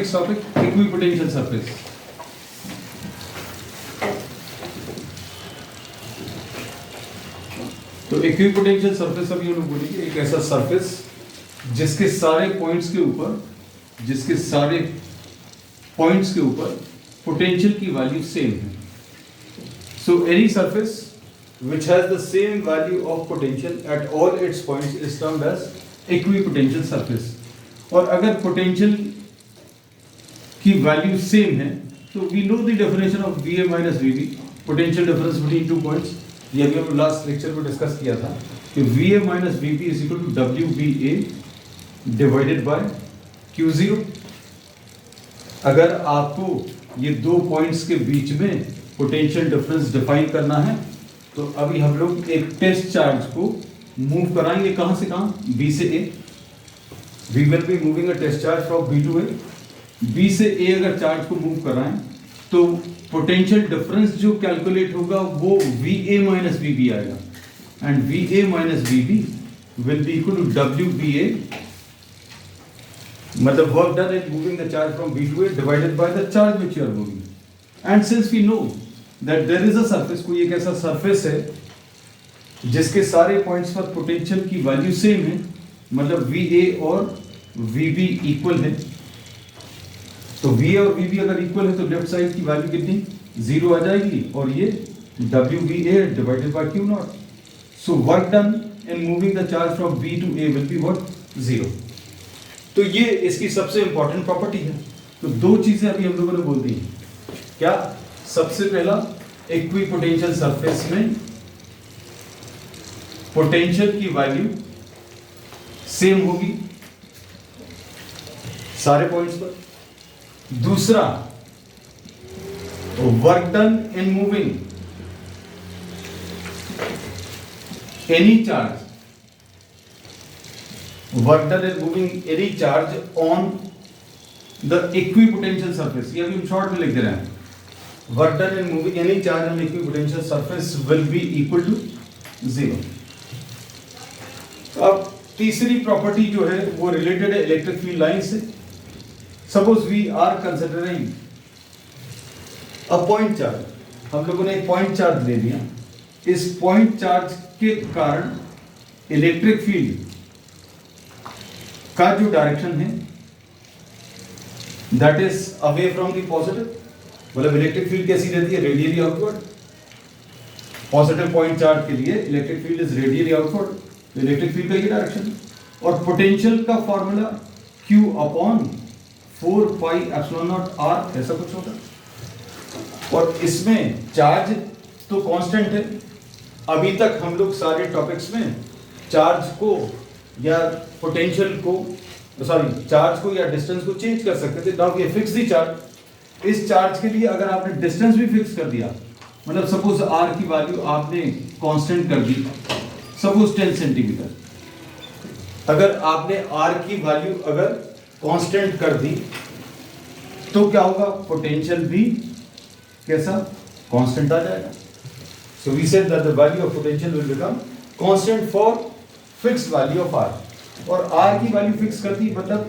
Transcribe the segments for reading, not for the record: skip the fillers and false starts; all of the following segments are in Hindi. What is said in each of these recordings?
Next topic equipotential surface. तो इक्विपोटेंशियल सरफेस अभी हम लोग बोलेंगे एक ऐसा सरफेस जिसके सारे पॉइंट्स के ऊपर पोटेंशियल की वैल्यू सेम है। So any surface which has the same value of potential at all its points is termed as equipotential surface। और अगर पोटेंशियल की वैल्यू सेम है तो we know the definition of VA minus VB, potential difference between 2 points। ये अभी हम लास्ट लेक्चर में डिस्कस किया था कि VA minus VB is equal to WBA divided by Q0। अगर आपको ये दो पॉइंट्स के बीच में पोटेंशियल डिफरेंस डिफाइन करना है तो अभी हम लोग एक टेस्ट चार्ज को मूव कराएंगे कहां से कहां, B से A। We will be moving a test charge from B to A। B से A अगर चार्ज को मूव कराएं तो पोटेंशियल डिफरेंस जो कैलकुलेट होगा वो VA माइनस VB आएगा and VA minus VB will be equal to WBA, मतलब work done in moving the charge from B to A divided by the charge which you are moving. And since we know that there is a surface, कोई एक ऐसा सरफेस है जिसके सारे पॉइंट्स पर पोटेंशियल की वैल्यू सेम है, मतलब VA और VB इक्वल है। तो VA और VB अगर इक्वल है तो लेफ्ट साइड की वैल्यू कितनी 0 आ जाएगी और ये WBA divided by Q0। So work done in moving the charge from B to A will be what 0। तो ये इसकी सबसे इंपॉर्टेंट प्रॉपर्टी है। तो दो चीजें अभी हम लोगों ने बोल दी। क्या? सबसे पहला, इक्विपोटेंशियल सरफेस में पोटेंशियल की वैल्यू सेम होगी सारे पॉइंट्स पर। दूसरा, work done in moving any charge, work done in moving any charge on the equipotential surface, ये अभी हम शॉर्ट में लिख दे रहे हैं। Work done in moving any charge on equipotential surface will be equal to 0। अब तीसरी प्रॉपर्टी जो है वो रिलेटेड है इलेक्ट्रिक फील्ड लाइन से। Suppose we are considering a point charge, हम लोगों ने एक पॉइंट चार्ज ले लिया। इस पॉइंट चार्ज के कारण इलेक्ट्रिक फील्ड का जो डायरेक्शन है that is away from the positive, मतलब इलेक्ट्रिक फील्ड कैसी रहती है, radially outward. Positive point charge के लिए electric field is radially outward, तो इलेक्ट्रिक फील्ड का ये डायरेक्शन। और पोटेंशियल का formula Q upon 4 pi epsilon not R ऐसा कुछ होगा। और इसमें चार्ज तो कांस्टेंट है। अभी तक हम लोग सारे टॉपिक्स में चार्ज को या पोटेंशियल को, चार्ज को या डिस्टेंस को चेंज कर सकते थे। Now we fix the charge. इस चार्ज के लिए अगर आपने डिस्टेंस भी फिक्स कर दिया, मतलब सपोज R की वैल्यू आपने कांस्टेंट कर दी, सपोज 10 सेंटीमीटर। अगर आपने R की वैल्यू अगर कांस्टेंट कर दी तो क्या होगा, पोटेंशियल भी कैसा कांस्टेंट आ जाएगा। So we said that the value of potential will become constant for fixed value of R। और R की वैल्यू फिक्स कर दी मतलब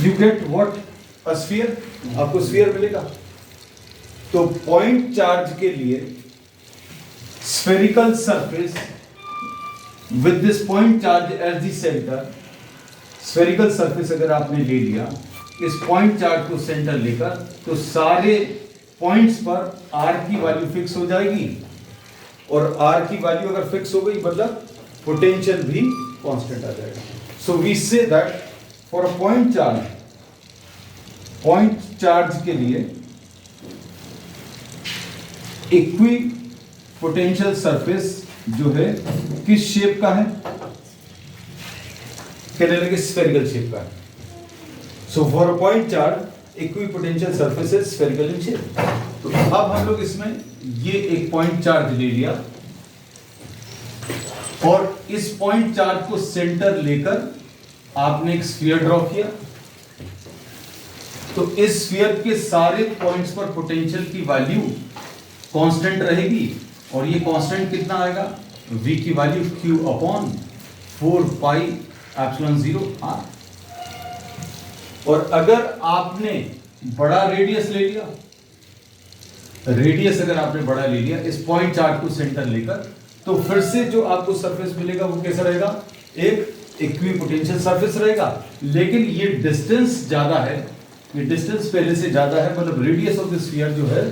you get what, a sphere, आपको स्फीयर मिलेगा। तो पॉइंट चार्ज के लिए spherical surface with this point charge as the center, spherical surface अगर आपने ले लिया इस पॉइंट चार्ज को सेंटर लेकर, तो सारे पॉइंट्स पर R की वैल्यू फिक्स हो जाएगी। और R की वैल्यू अगर फिक्स हो गई मतलब पोटेंशियल भी कांस्टेंट आ जाएगा। So we say that for a point charge के लिए इक्वी पोटेंशियल सरफेस जो है किस शेप का है, कहने लगे स्फेरिकल शेप का है। So for a point charge equipotential surface is spherical in shape. तो अब हम लोग इसमें ये एक पॉइंट चार्ज ले लिया और इस पॉइंट चार्ज को सेंटर लेकर आपने एक स्फीयर ड्रॉ किया। तो इस स्फीयर के सारे पॉइंट्स पर पोटेंशियल की वैल्यू कांस्टेंट रहेगी और ये कांस्टेंट कितना आएगा, V की value Q upon 4 pi epsilon 0 R। और अगर आपने बड़ा रेडियस ले लिया, रेडियस अगर आपने बड़ा ले लिया इस पॉइंट चार्ज को सेंटर लेकर, तो फिर से जो आपको सरफेस मिलेगा वो कैसा रहेगा, एक इक्विपोटेंशियल सरफेस रहेगा। लेकिन ये डिस्टेंस ज्यादा है, ये डिस्टेंस पहले से ज्यादा है, मतलब रेडियस ऑफ द स्फीयर जो है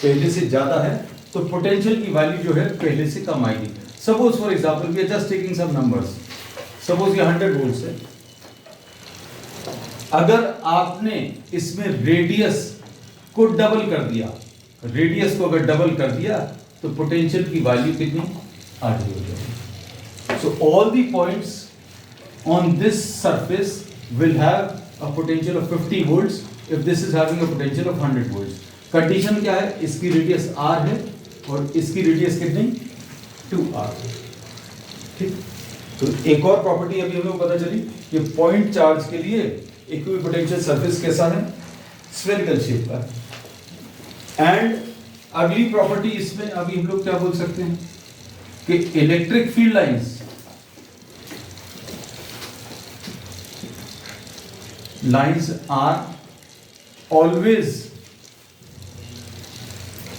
पहले से ज्यादा है, तो पोटेंशियल की वैल्यू जो है पहले से कम आएगी। Suppose for example we are just taking some numbers, suppose ये 100 वोल्ट है। अगर आपने इसमें रेडियस को डबल कर दिया, रेडियस को अगर डबल कर दिया तो पोटेंशियल की वैल्यू कितनी, आधी हो जाएगी। So all the points on this surface will have a potential of 50 volts if this is having a potential of 100 volts. Condition क्या है, इसकी रेडियस r है और इसकी रेडियस कितनी, 2r। ठीक, तो एक और प्रॉपर्टी अभी हमें पता चली कि पॉइंट चार्ज के लिए इक्विपोटेंशियल सरफेस कैसा है, स्फेरिकल शेप का। एंड अगली प्रॉपर्टी इसमें अभी हम लोग क्या बोल सकते हैं कि electric field lines are always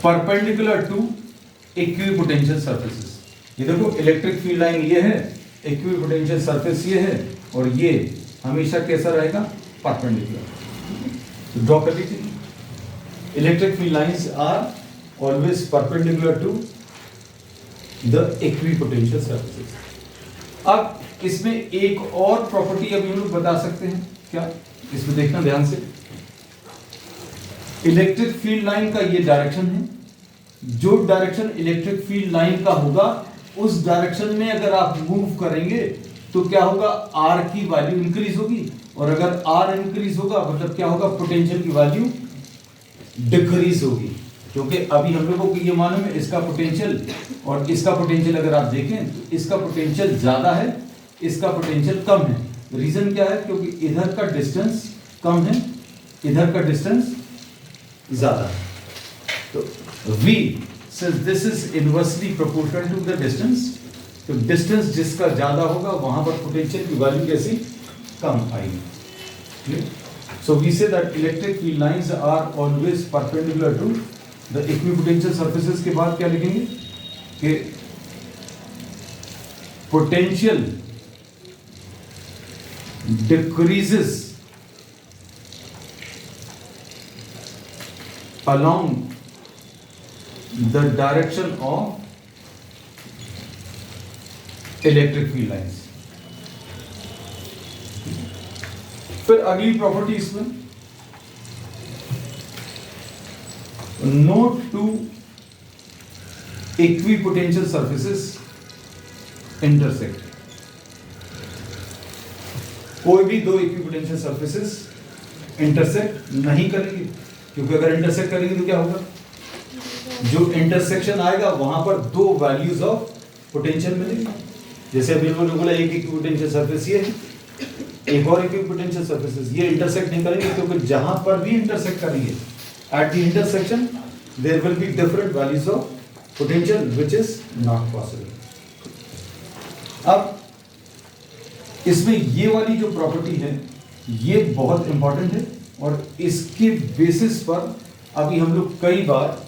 perpendicular to equipotential surfaces। ये देखो इलेक्ट्रिक फील्ड लाइन ये है, इक्विपोटेंशियल सरफेस ये है, और ये हमेशा कैसा रहेगा, परपेंडिकुलर। ड्रॉ कर लीजिए, electric field lines are always perpendicular to the equipotential surfaces. अब इसमें एक और प्रॉपर्टी अभी हम लोग बता सकते हैं, क्या, इसमें देखना ध्यान से। इलेक्ट्रिक फील्ड लाइन का ये डायरेक्शन है, जो डायरेक्शन इलेक्ट्रिक फील्ड लाइन का होगा उस डायरेक्शन में अगर आप मूव करेंगे तो क्या होगा, आर की वैल्यू इंक्रीज होगी, और अगर आर इंक्रीज होगा मतलब क्या होगा, पोटेंशियल की वैल्यू डिक्रीज होगी। क्योंकि अभी हम लोगों को ये मालूम है इसका पोटेंशियल और इसका पोटेंशियल अगर आप देखें तो इसका पोटेंशियल ज्यादा है, इसका पोटेंशियल कम है। रीजन क्या है, क्योंकि इधर का डिस्टेंस कम है, इधर का डिस्टेंस ज्यादा है। तो V since this is inversely proportional to the distance, तो डिस्टेंस जिसका ज्यादा होगा वहां पर पोटेंशियल की वैल्यू कैसी, कम आएगी। So we say that electric field lines are always perpendicular to the equipotential surfaces। के बाद क्या लिखेंगे कि potential decreases along the direction of electric field lines। फिर अगली प्रॉपर्टी इसमें, no two equipotential surfaces intersect. कोई भी दो इक्विपोटेंशियल सरफेसेस इंटरसेक्ट नहीं करेंगे, क्योंकि अगर इंटरसेक्ट करेंगे तो क्या होगा, जो इंटरसेक्शन आएगा वहां पर दो वैल्यूज ऑफ पोटेंशियल मिलेगी। जैसे अभी उन्होंने बोला एक इक्विपोटेंशियल सरफेस ये है, एक और इक्विपोटेंशियल सरफेसेस ये इंटरसेक्ट नहीं करेंगे, क्योंकि जहां पर भी इंटरसेक्ट करेंगे at the intersection there will be different values of potential which is not possible. अब इसमें ये वाली जो प्रॉपर्टी है ये बहुत इंपॉर्टेंट है, और इसके बेसिस पर अभी हम लोग कई बार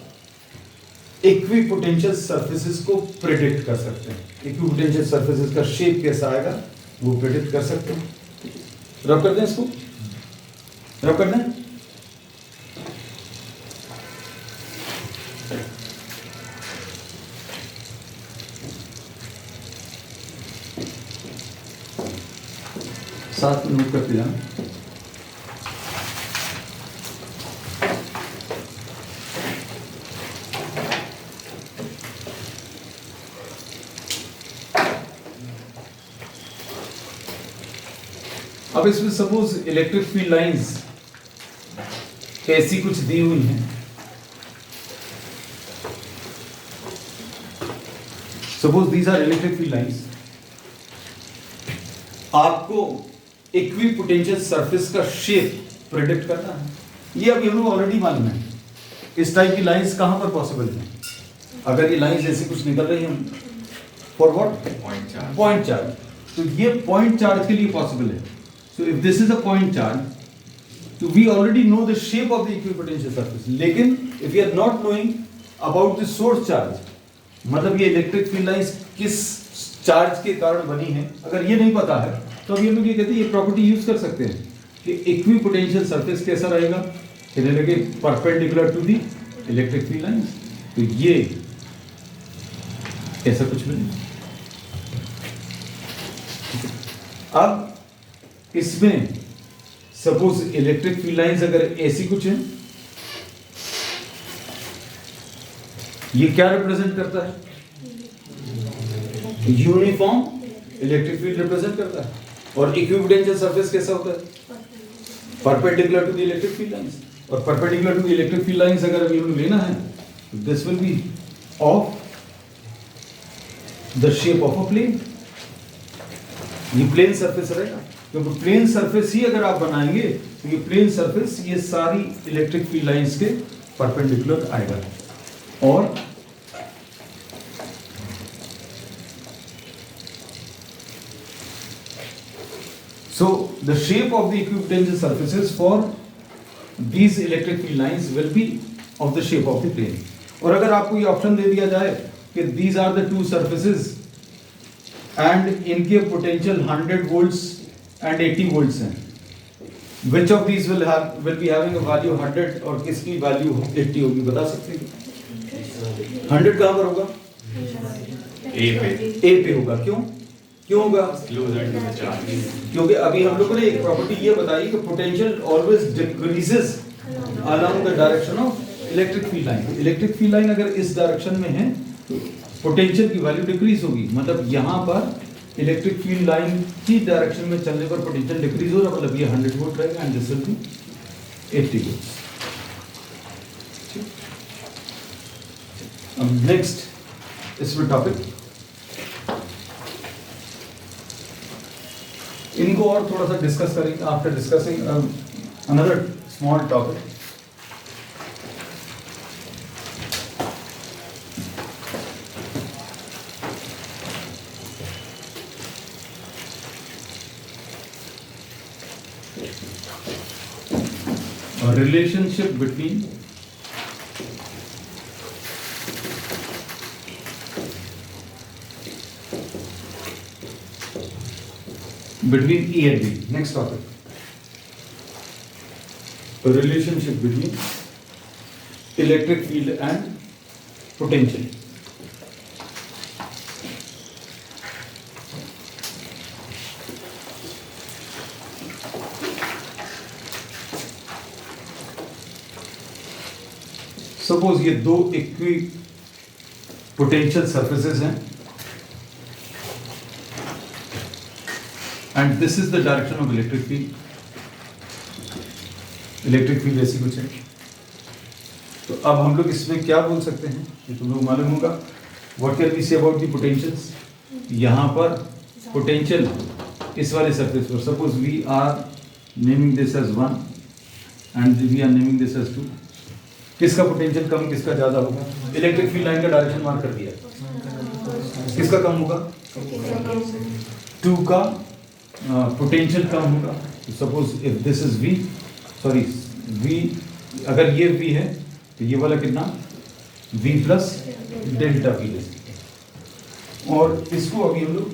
इक्विपोटेंशियल सरफेसेस को प्रेडिक्ट कर सकते हैं। इक्विपोटेंशियल सरफेसेस का शेप कैसा आएगा वो प्रेडिक्ट कर सकते हैं। रब कर दें इसको, रब कर दें। साथ में नोट करते जाना। अब इसमें सपोज इलेक्ट्रिक फील्ड लाइंस ऐसी कुछ दी हुई हैं, suppose these are electric field lines. आपको इक्विपोटेंशियल सरफेस का शेप प्रेडिक्ट करना है, ये अभी हम लोग ऑलरेडी मालूम है। इस टाइप की लाइंस कहां पर पॉसिबल है, अगर ये लाइंस ऐसी कुछ निकल रही हैं फॉर व्हाट, पॉइंट चार्ज, तो ये पॉइंट चार्ज के लिए पॉसिबल है। So if this is a point charge, तो we already know the shape of the equipotential surface, लेकिन if you are not knowing about the source charge, मतलब ये इलेक्ट्रिक फील्ड लाइंस किस चार्ज के कारण बनी है, अगर ये नहीं पता है तो अब ये लोग ये कहते हैं ये प्रॉपर्टी यूज कर सकते हैं कि इक्विपोटेंशियल सरफेस कैसा रहेगा, कहने लगे perpendicular to the electric field lines. तो ये ऐसा कुछ भी नहीं। अब इसमें सपोज इलेक्ट्रिक फील्ड लाइंस अगर ऐसी कुछ है, ये क्या रिप्रेजेंट करता है, यूनिफॉर्म इलेक्ट्रिक फील्ड रिप्रेजेंट करता है। और इक्विपोटेंशियल सरफेस कैसा होता है, perpendicular to the electric field lines. और perpendicular to the electric field lines अगर अभी हमें लेना है तो this will be of the shape of a plane. ये प्लेन सरफेस रहेगा, क्योंकि प्लेन सरफेस ही अगर आप बनाएंगे तो ये प्लेन सरफेस ये सारी इलेक्ट्रिक फील्ड लाइंस के परपेंडिकुलर आएगा। और so the shape of the equipotential surfaces for these electric field lines will be of the shape of the plane। और अगर आपको ये ऑप्शन दे दिया जाए कि these are the two surfaces and इनके पोटेंशियल 100 volts and 80 volts हैं, which of these will be having a value 100 और किसकी वैल्यू 80 होगी, बता सकते हैं? 100 कहाँ पर होगा? ए पे होगा। क्यों होगा? क्योंकि अभी हम लोगों ने एक प्रॉपर्टी ये बताई कि potential always decreases along the direction of electric field line. Electric field line अगर इस डायरेक्शन में है तो पोटेंशियल की वैल्यू डिक्रीज होगी, मतलब यहाँ पर इलेक्ट्रिक फील्ड लाइन की डायरेक्शन में चलने पर पोटेंशियल डिक्रीज हो रहा है, मतलब ये 100 वोल्ट रहेगा and this will B 80 volt. अब नेक्स्ट इसमें टॉपिक इनको और थोड़ा सा डिस्कस करेंगे after discussing another small topic. A relationship between E and B. Next topic. A relationship between electric field and potential. Suppose ये दो इक्वी पोटेंशियल सरफेसेस हैं and this is the direction of electric field। Electric field ऐसी कुछ है। तो अब हम लोग इसमें क्या बोल सकते हैं, ये तुम लोग मालूम होगा। What can we say about the potentials? यहाँ पर पोटेंशियल इस वाले सरफेस पर, suppose we are naming this as 1 and we are naming this as 2। किसका पोटेंशियल कम, किसका ज्यादा होगा? इलेक्ट्रिक फील्ड लाइन का डायरेक्शन मार्क कर दिया, किसका कम होगा? 2 का पोटेंशियल कम होगा। Suppose if this is V, sorry V, अगर ये V है तो ये वाला कितना? V प्लस डेल्टा V है। और इसको अभी हम लोग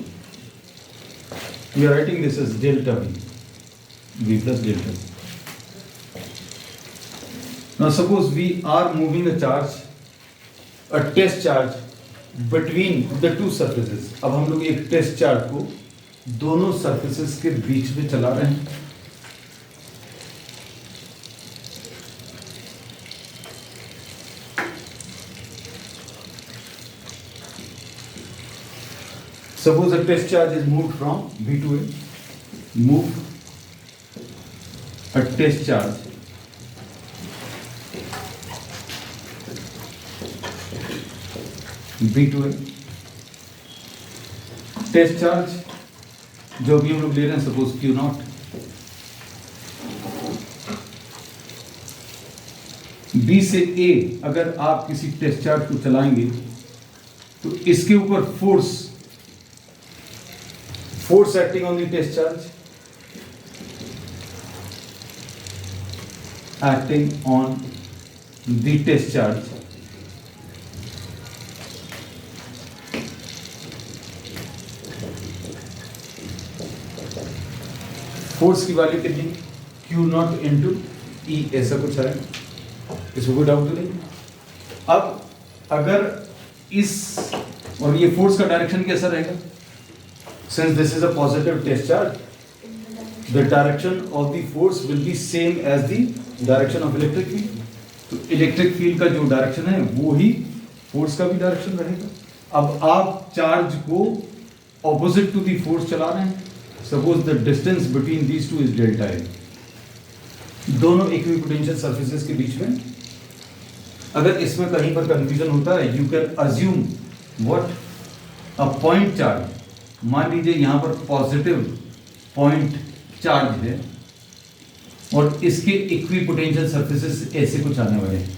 we are writing this is delta V plus delta. Now suppose we are moving a charge, a test charge between the two surfaces. अब हम लोग एक टेस्ट चार्ज को दोनों सरफेसेस के बीच में चला रहे हैं। Suppose a test charge is moved from B to A. Move a test charge B to A. Test charge जो भी हम लोग ले रहे हैं, सपोज Q0, B से A अगर आप किसी टेस्ट चार्ज को चलाएंगे तो इसके ऊपर force acting on the test charge acting on the test charge force की वैल्यू कितनी, Q नॉट इंटू ई, ऐसा कुछ है, इसमें कोई डाउट तो नहीं। अब अगर इस और ये फोर्स का डायरेक्शन कैसा रहेगा, since this is a positive test charge, the direction of the force will be same as the direction of electric field. तो इलेक्ट्रिक फील्ड का जो डायरेक्शन है वो ही फोर्स का भी डायरेक्शन रहेगा। अब आप चार्ज को ऑपोजिट टू द फोर्स चला रहे हैं, suppose the distance between these two is delta L, दोनों इक्विपोटेंशियल सरफेसेस के बीच में। अगर इसमें कहीं पर कंफ्यूजन होता है, you can assume what a point charge, मान लीजिए यहां पर पॉजिटिव पॉइंट चार्ज है और इसके इक्विपोटेंशियल सरफेसेस ऐसे कुछ आने वाले हैं।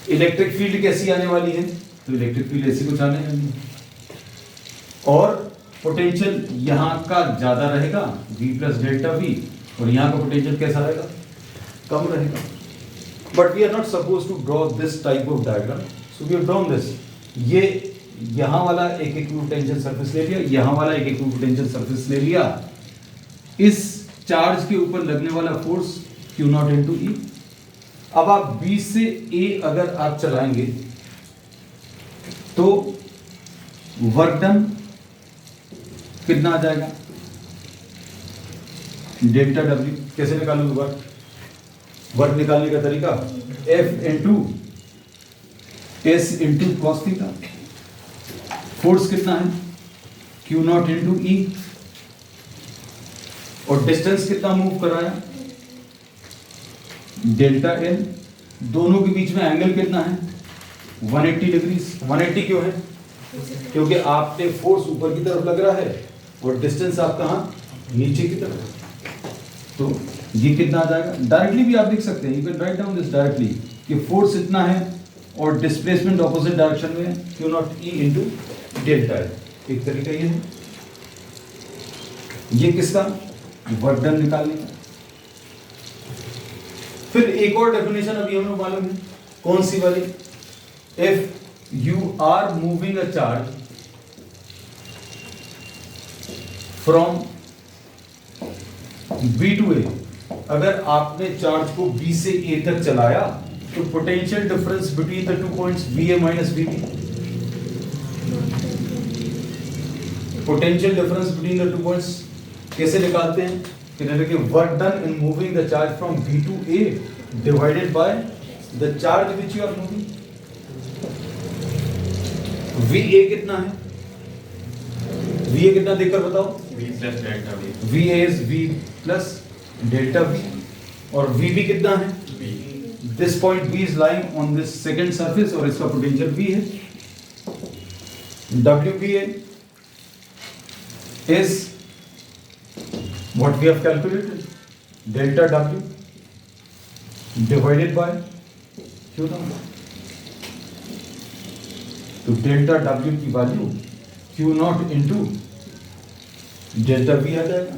इलेक्ट्रिक फील्ड कैसी आने वाली है, तो इलेक्ट्रिक फील्ड ऐसे कुछ आने वाली है और पोटेंशियल यहां का ज्यादा रहेगा V प्लस डेल्टा V, और यहां का पोटेंशियल कैसा रहेगा, कम रहेगा। But we are not suppose to draw this type of diagram, so we have drawn this. ये यहां वाला एक इक्विपोटेंशियल सरफेस ले लिया, यहां वाला एक इक्विपोटेंशियल सरफेस ले लिया, इस चार्ज के ऊपर लगने वाला फोर्स Q नॉट इंटू ई। अब आप B से A अगर आप चलाएंगे तो वर्क डन कितना आ जाएगा, डेल्टा W। कैसे निकालोगे वर्क, वर्क निकालने का तरीका F into S into cos theta. Force कितना है, Q नॉट इंटू ई, और डिस्टेंस कितना मूव कराया, डेल्टा एल। दोनों के बीच में एंगल कितना है, 180 डिग्री। 180 क्यों है, क्योंकि आपने फोर्स ऊपर की तरफ लग रहा है और डिस्टेंस आपका कहां, नीचे की तरफ। तो ये कितना आ जाएगा, डायरेक्टली भी आप देख सकते हैं, you can write down this directly कि फोर्स इतना है और डिस्प्लेसमेंट ऑपोजिट डायरेक्शन में Q not E into delta L. एक तरीका ये है, ये किसका, वर्क डन निकालने का। फिर एक और डेफिनेशन अभी हमें मालूम है, कौन सी वाली, if you are moving a charge from B to A, अगर आपने चार्ज को B से A तक चलाया तो potential difference between the two points VA minus VB, potential difference between the two points कैसे निकालते हैं, कि work done in moving the charge from B to A divided by the charge which you are moving. VA कितना है, VA कितना देखकर बताओ, V plus delta V, VA is V plus delta V, और VB कितना है, V, this point B is lying on this second surface और इसका पोटेंशियल V है। WBA is what we have calculated, delta W divided by Q naught। तो डेल्टा W की value Q naught into delta V आ जाएगा।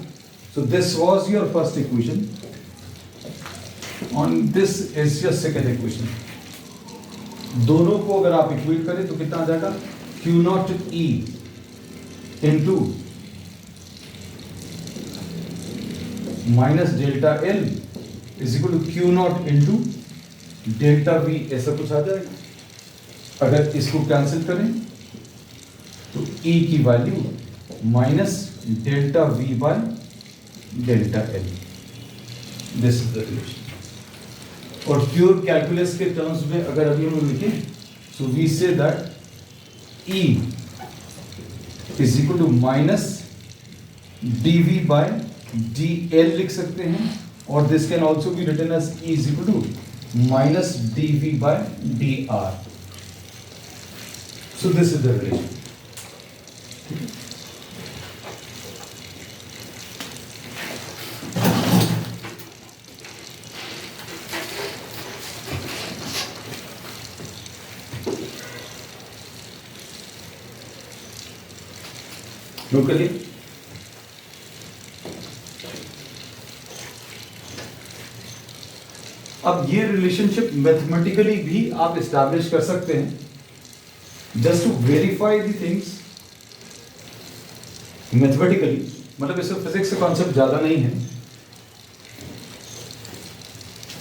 So this was your first equation, on this is your second equation। दोनों को अगर आप इक्वेट करें तो कितना आ जाएगा, Q naught E into minus delta L is equal to Q naught into delta V, ऐसा कुछ आ जाएगा। अगर इसको कैंसिल करें तो E की value minus delta V by delta L, this is the relation. और प्योर कैलकुलस के टर्म्स में अगर अभी हम लिखें, so we say that E is equal to minus dV by dl लिख सकते हैं, और this can also be written as E is equal to minus dV by dr। So this is the relation. Note करिए, अब ये रिलेशनशिप मैथमेटिकली भी आप एस्टैब्लिश कर सकते हैं, just to verify the things mathematically, मतलब इसमें फिजिक्स का कॉन्सेप्ट ज्यादा नहीं है।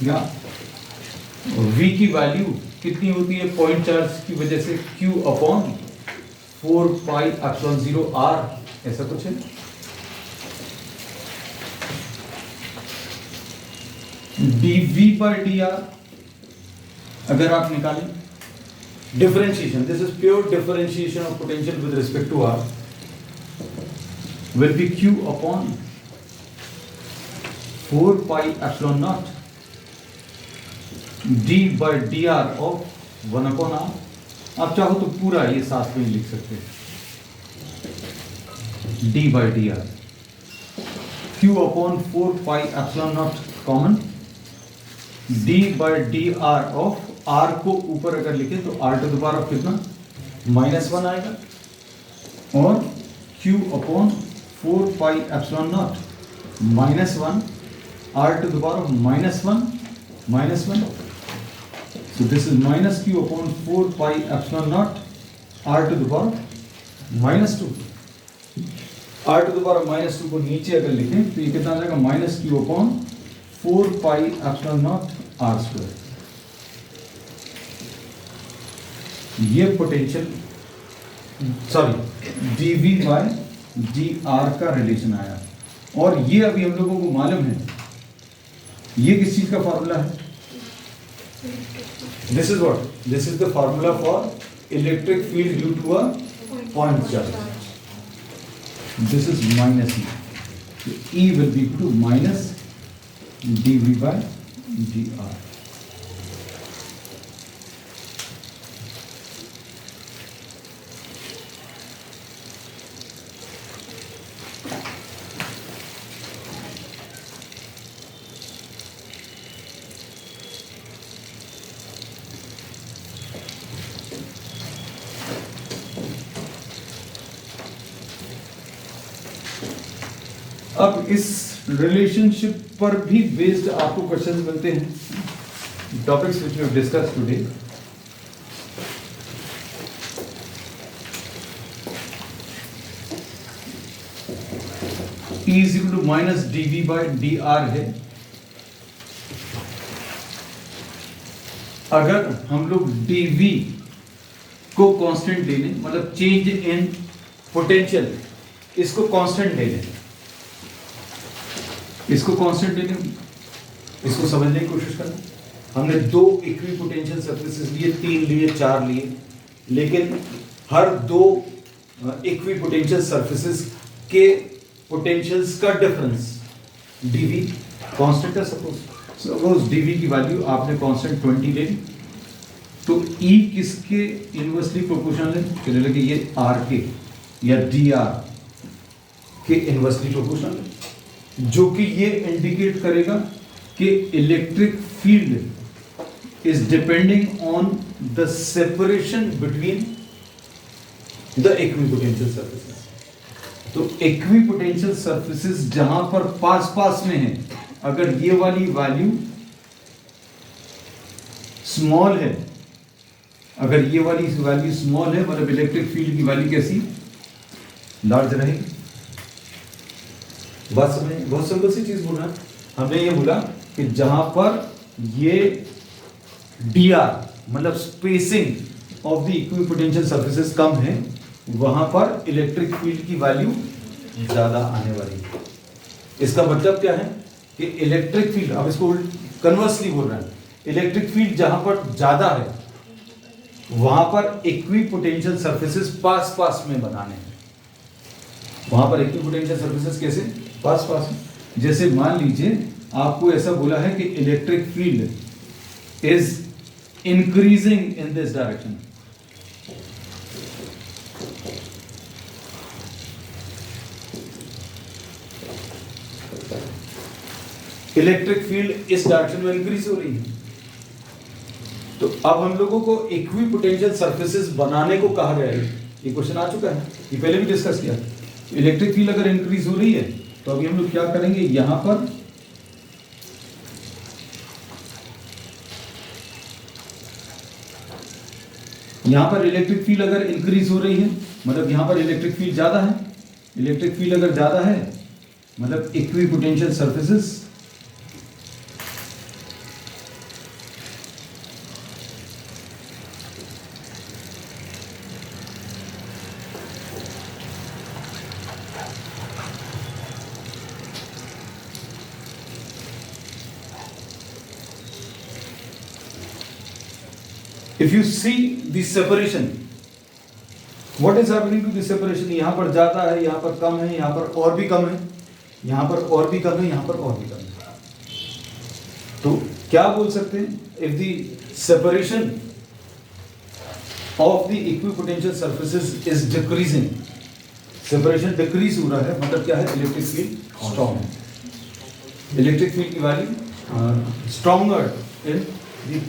या v की वैल्यू कितनी होती है पॉइंट चार्ज की वजह से, q upon 4 pi epsilon 0 r, ऐसा कुछ है। dv by dr अगर आप निकालें differentiation, this is pure differentiation of potential with respect to r, will be q upon 4 pi epsilon naught d by dr of 1 upon r। आप चाहो तो पूरा ये साथ में लिख सकते हैं, d by dr, q upon 4 pi epsilon naught common, d by dr of r को ऊपर अगर लिखें तो r to the power of कितना -1 आएगा, और q upon 4 pi epsilon naught -1 r to the power of -1, so this is minus q upon 4 pi epsilon naught r to the power of -2, r to the power of -2 को नीचे अगर लिखें तो ये कितना आ जाएगा minus q upon 4 pi epsilon naught r square। ये पोटेंशियल dv by dr का रिलेशन आया, और ये अभी हम लोगों को मालूम है ये किस चीज का फॉर्मूला है, this is what, this is the formula for electric field due to a point charge, this is minus E, will be to minus dv by dr। अब इस रिलेशनशिप पर भी बेस्ड आपको क्वेश्चंस मिलते हैं, topics which we have discussed today. E is equal to minus dv by dr है। अगर हम लोग dv को कांस्टेंट ले लें, मतलब चेंज इन पोटेंशियल, इसको कांस्टेंट ले लें, इसको कांस्टेंट ले लें, इसको समझने की कोशिश करना। हमने 2 इक्वी पोटेंशियल सरफेसेस लिए, 3 लिए, 4 लिए, लेकिन हर 2 इक्वी पोटेंशियल सरफेसेस के पोटेंशियल्स का डिफरेंस dv कांस्टेंट है। सपोज dv की वैल्यू आपने कांस्टेंट 20 ले ली, तो E किसके इनवर्सली प्रोपोर्शनल है, चलिए लगे ये r के या dr के इनवर्सली प्रोपोर्शनल है, जो कि ये इंडिकेट करेगा कि electric field is depending on the separation between the equipotential surfaces. तो इक्विपोटेंशियल सरफेसेस जहां पर पास पास में है, अगर ये वाली वैल्यू स्मॉल है, अगर ये वाली वैल्यू स्मॉल है, मतलब इलेक्ट्रिक फील्ड की वैल्यू कैसी लार्ज रहेगी। बात समझे, बहुत सिंपल सी चीज बोला, हमने ये बोला कि जहां पर ये dr मतलब spacing of the equipotential surfaces कम है, वहां पर इलेक्ट्रिक फील्ड की वैल्यू ज्यादा आने वाली है। इसका मतलब क्या है कि इलेक्ट्रिक फील्ड, अब इसको कन्वर्सली बोल रहे हैं, इलेक्ट्रिक फील्ड जहां पर ज्यादा है वहां पर इक्विपोटेंशियल सरफेसेस पास पास में बनाने हैं। वहां पर इक्विपोटेंशियल सरफेसेस कैसे पास पास में, जैसे मान लीजिए आपको ऐसा बोला है कि electric field is increasing in this direction, electric field इस डायरेक्शन में इंक्रीज हो रही है, तो अब हम लोगों को इक्विपोटेंशियल सरफेसेस बनाने को कहा गया है। ये क्वेश्चन आ चुका है, ये पहले भी डिस्कस किया। इलेक्ट्रिक फील्ड अगर इंक्रीज हो रही है तो अभी हम लोग क्या करेंगे, यहां पर यहाँ पर इलेक्ट्रिक फील्ड अगर इंक्रीज हो रही है मतलब यहाँ पर इलेक्ट्रिक फील्ड ज़्यादा है, इलेक्ट्रिक फील्ड अगर ज़्यादा है मतलब equipotential surfaces if you see the separation, what is happening to the separation? यहाँ पर ज़्यादा है, यहाँ पर कम है, यहाँ पर और भी कम है, यहाँ पर और भी कम है, यहाँ पर और भी कम है। तो क्या बोल सकते हैं? If the separation of the equipotential surfaces is decreasing, separation decrease हो रहा है मतलब क्या है? इलेक्ट्रिक फील्ड स्ट्रॉन्ग है, इलेक्ट्रिक फील्ड की value stronger in the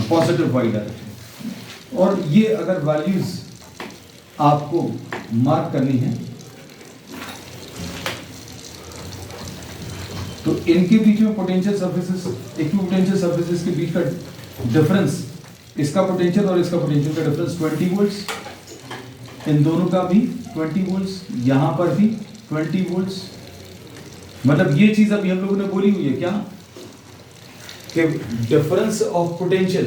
positive y direction. और ये अगर वैल्यूज आपको मार्क करनी है तो इनके बीच में पोटेंशियल सर्फेसेस, इक्विपोटेंशियल सर्फेसेस के बीच का डिफरेंस, इसका पोटेंशियल और इसका पोटेंशियल का डिफरेंस 20 वोल्ट्स, इन दोनों का भी 20 वोल्ट्स, यहाँ पर भी 20 वोल्ट्स। मतलब ये चीज अभी हम लोगों ने बोली हुई है क्या कि difference of potential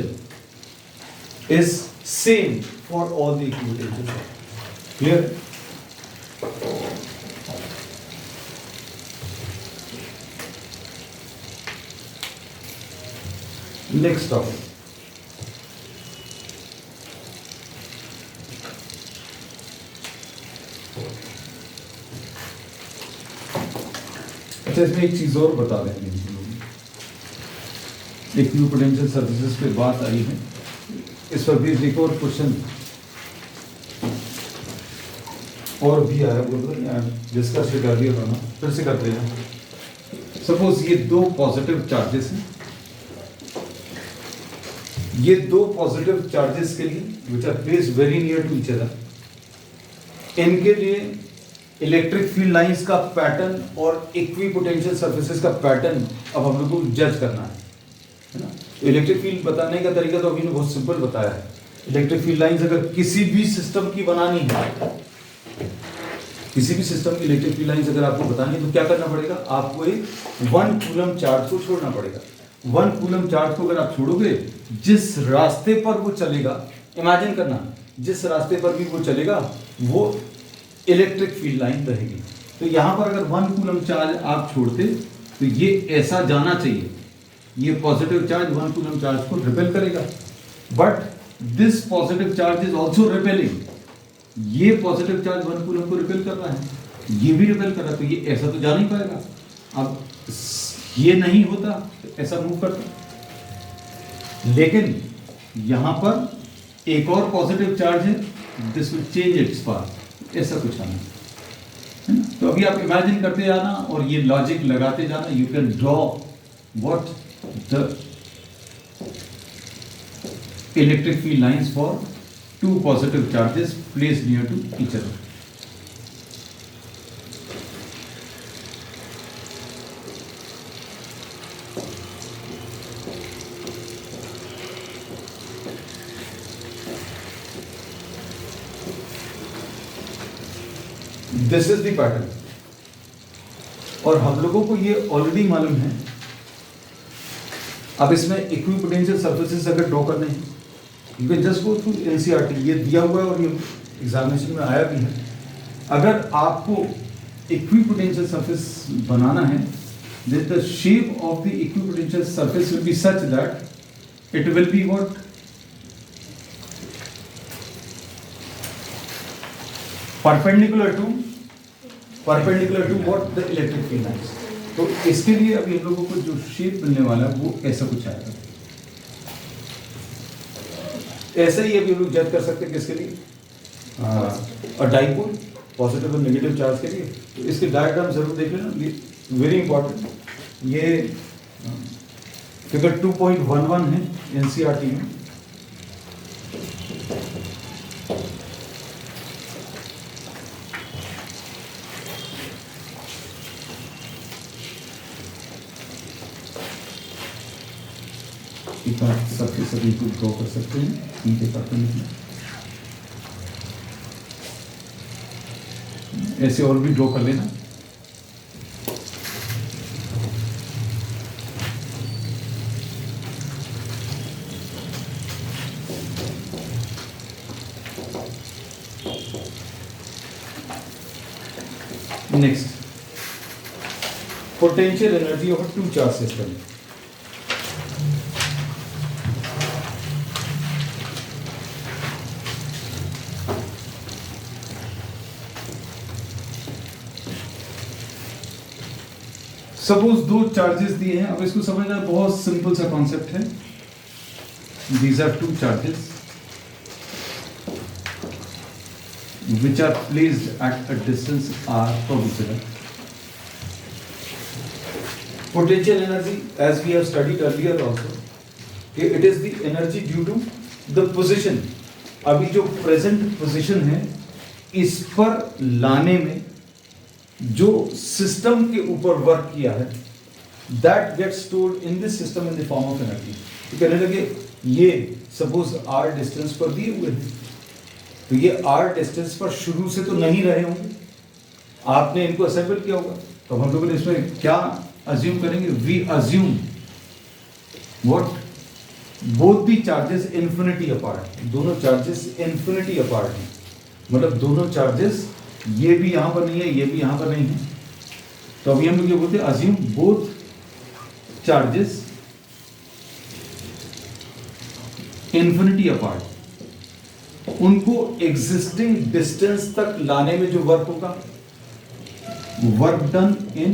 is same for all the equipotential. Clear? Next topic, अच्छा इसमें एक चीज और बता देंगे, इक्विपोटेंशियल सर्फेसेस पे बात आई है, इस पर भी एक और क्वेश्चन और भी आया, बोल यार डिस्कस कर दिया था ना, फिर से करते हैं। सपोज ये दो पॉजिटिव चार्जेस हैं, ये दो पॉजिटिव चार्जेस के लिए which are placed very near to each other, इनके लिए इलेक्ट्रिक फील्ड लाइंस का पैटर्न और इक्विपोटेंशियल सर्फेसेस का पैटर्न अब हम लोग को जज करना है ना। इलेक्ट्रिक फील्ड बताने का तरीका तो अभी ने बहुत सिंपल बताया है। इलेक्ट्रिक फील्ड लाइंस अगर किसी भी सिस्टम की बनानी है, किसी भी सिस्टम की इलेक्ट्रिक फील्ड लाइंस अगर आपको बतानी है तो क्या करना पड़ेगा? आपको एक 1 कूलम चार्ज को छोड़ना पड़ेगा। 1 कूलम चार्ज को अगर आप छोड़ोगे, जिस रास्ते पर वो चलेगा, इमेजिन करना, जिस रास्ते पर भी वो चलेगा वो इलेक्ट्रिक फील्ड लाइन रहेगी। तो यहाँ पर अगर 1 कूलम चार्ज आप छोड़ते तो ये ऐसा जाना चाहिए, ये पॉजिटिव चार्ज 1 कूलम चार्ज को रिपेल करेगा, but this positive charge is also repelling, ये पॉजिटिव चार्ज 1 कूलम को रिपेल कर रहा है, ये भी रिपेल कर रहा है, तो ये ऐसा तो जा नहीं पाएगा। अब ये नहीं होता तो ऐसा मूव करता, लेकिन यहां पर एक और पॉजिटिव चार्ज है, this will change its path, ऐसा कुछ आना है ना। तो अभी आप इमेजिन करते जाना और ये लॉजिक लगाते जाना, you can draw what the electric field lines for two positive charges placed near to each other. This is the pattern, और हम लोगों को ये ऑलरेडी मालूम है। अब इसमें इक्विपोटेंशियल सर्फेसेस अगर ड्रॉ करने हैं, you can just go through NCERT, ये दिया हुआ है और ये एग्जामिनेशन में आया भी है। अगर आपको इक्विपोटेंशियल सरफेस बनाना है, then the shape of the equipotential surface will be such that it will be what? Perpendicular to what? The electric field lines. तो इसके लिए अभी हम लोगों को जो शेप मिलने वाला है वो ऐसा कुछ आएगा। ऐसा ही अभी हम लोग जज कर सकते हैं किसके लिए, और डाइपोल पॉजिटिव और नेगेटिव चार्ज के लिए। तो इसके डायग्राम जरूर देख लेना, वेरी इंपॉर्टेंट। ये फिगर 2.11 है एनसीईआरटी में। एक बार सबके सभी को ड्रॉ कर सकते हैं ई के परपेंडिकुलर। ऐसे और भी ड्रॉ कर लेना। Next, potential energy of a two charge system. Suppose दो चार्जेस दिए हैं, अब इसको समझना बहुत सिंपल सा कॉन्सेप्ट है। These are two charges which are placed at a distance r perpendicular. Potential energy, as we have studied earlier also, it is the energy due to the position. अभी जो present position है, इस पर लाने में जो सिस्टम के ऊपर वर्क किया है, that gets stored in this system in the form of energy. तो कहने लगे ये suppose r distance पर दिए हुए हैं, तो ये r डिस्टेंस पर शुरू से तो नहीं रहे होंगे, आपने इनको असेंबल किया होगा। तो हम लोग इसमें क्या अज्यूम करेंगे? We assume what, both the charges infinity apart, दोनों चार्जेस इन्फिनिटी अपार्ट हैं, मतलब दोनों चार्जेस ये भी यहाँ पर नहीं है, ये भी यहाँ पर नहीं है। तो अभी हम लोग ये बोलते हैं assume both charges infinity apart. उनको एग्जिस्टिंग डिस्टेंस तक लाने में जो वर्क होगा, work done in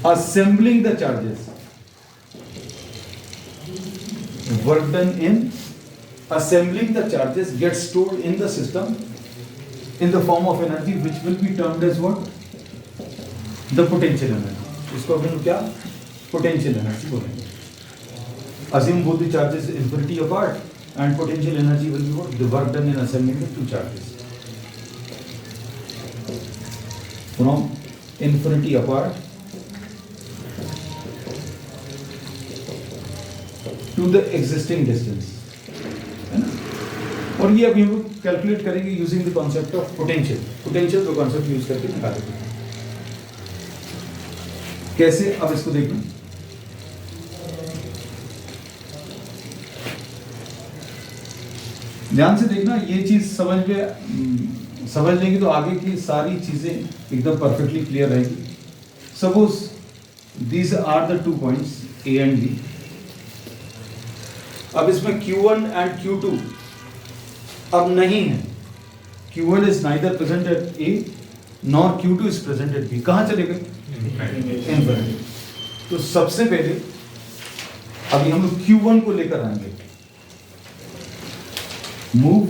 assembling the charges, work done in assembling the charges get stored in the system in the form of energy which will be termed as what, the potential energy. इसको हम क्या पोटेंशियल एनर्जी बोलेंगे। Assume both the charges infinity apart and potential energy will be what? The work done in assembling the two charges. From infinity apart to the existing distance. है ना? और ये अभी हम कैलकुलेट करेंगे using the concept of potential. Potential का कॉन्सेप्ट यूज करके निकालेंगे। कैसे? अब इसको देखना, ध्यान से देखना, ये चीज समझ लेंगे तो आगे की सारी चीजें एकदम परफेक्टली क्लियर रहेगी। Suppose these are the 2 points A and B. अब इसमें Q1 एंड Q2 अब नहीं है। Q1 is neither present at A nor Q2 is present at B. कहां चले गए? इन्फिनिटी। तो सबसे पहले अभी हम लोग Q1 को लेकर आएंगे। मूव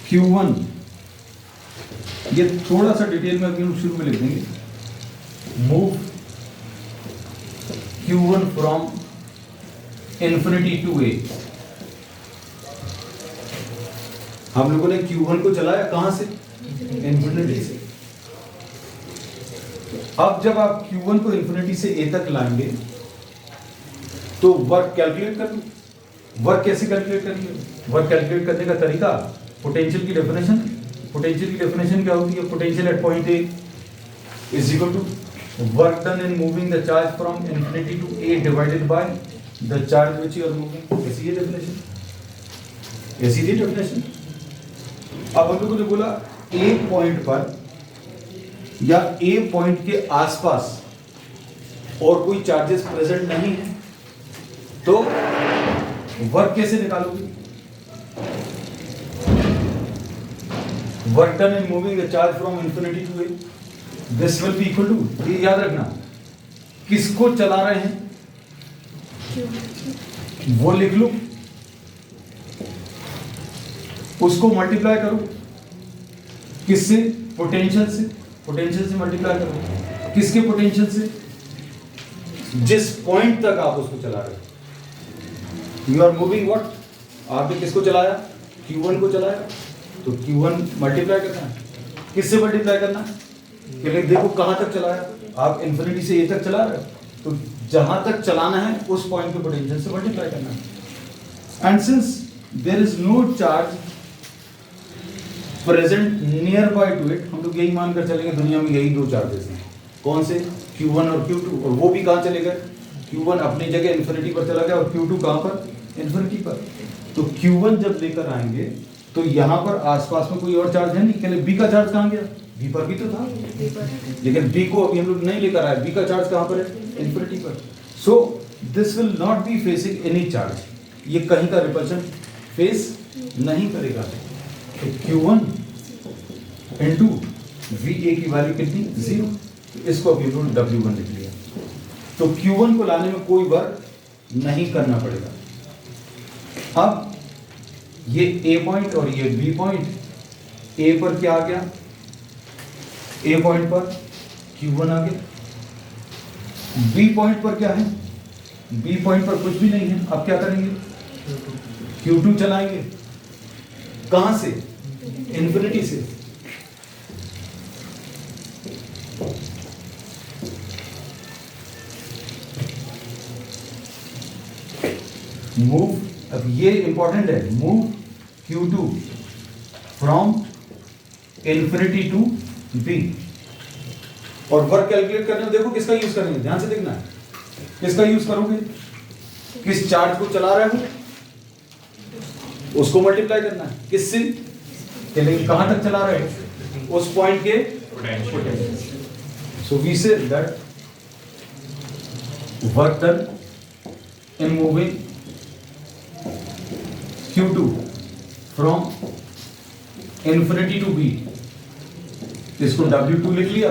Q1, ये थोड़ा सा डिटेल में अभी हम शुरू में लिख देंगे। Move Q1 from infinity to A. हम लोगों ने Q1 को चलाया कहां से? इन्फिनिटी से। अब जब आप Q1 को इन्फिनिटी से ए तक लाएंगे तो वर्क कैलकुलेट कर लो। वर्क कैसे कैलकुलेट करेंगे? वर्क कैलकुलेट करने का तरीका, पोटेंशियल की डेफिनेशन। पोटेंशियल की डेफिनेशन क्या होती है? Potential at point A is equal to work done in moving the charge from infinity to A divided by the charge which you are moving. ऐसी ये डेफिनेशन, ऐसी थी डेफिनेशन। अब हम लोगों ने बोला ए पॉइंट पर या ए पॉइंट के आसपास और कोई चार्जेस प्रेजेंट नहीं है, तो वर्क कैसे निकालोगे? Work done in moving the charge from infinity to A, this will be equal to, ये याद रखना, किसको चला रहे हैं वो लिख लो, उसको मल्टीप्लाई करो किससे? पोटेंशियल से। पोटेंशियल से मल्टीप्लाई करो किसके? पोटेंशियल से, जिस पॉइंट तक आप उसको चला रहे हो। यू आर मूविंग व्हाट, आपने किसको चलाया? Q1 को चलाया, तो Q1 मल्टीप्लाई करना है। किससे मल्टीप्लाई करना है? पहले देखो कहां तक चलाया। आप इन्फिनिटी से ए तक चला रहे हो, तो जहां तक चलाना है उस पॉइंट के पोटेंशियल से मल्टीप्लाई करना है। And since there is no charge present near by to it, हम लोग यही मानकर चलेंगे दुनिया में यही दो चार्जेस हैं, कौन से, Q1 और Q2, और वो भी कहाँ चले गए, Q1 अपनी जगह इन्फिनिटी पर चला गया और Q2 कहाँ पर, इन्फिनिटी पर। तो Q1 जब लेकर आएंगे तो यहाँ पर आसपास में कोई और चार्ज है नहीं, कहले B का चार्ज कहाँ गया, B पर भी तो था, लेकिन B को अभी हम लोग नहीं लेकर आए, B का चार्ज कहाँ पर है, इन्फिनिटी पर। So this will not be facing any charge, ये कहीं का रिपल्शन फेस नहीं करेगा। तो Q1 इंटू VA की वैल्यू कितनी, 0, तो इसको अभी हम लोग W1 लिख लिया। तो Q1 को लाने में कोई वर्क नहीं करना पड़ेगा। अब ये A पॉइंट और ये B पॉइंट, A पर क्या आ गया, A पॉइंट पर Q1 आ गया, B पॉइंट पर क्या है, B पॉइंट पर कुछ भी नहीं है। अब क्या करेंगे, Q2 चलाएंगे, कहां से, इन्फिनिटी से। मूव, अब ये इंपॉर्टेंट है, move Q2 from infinity to B। और वर्क कैलकुलेट करने में देखो किसका यूज करेंगे, ध्यान से देखना है, किसका यूज करोगे, किस चार्ज को चला रहे हो उसको मल्टीप्लाई करना है, किससे, लेकिन कहां तक चला रहे हो, उस पॉइंट के potential. So we say that work done in moving Q2 from infinity to B, इसको W2 लिख लिया।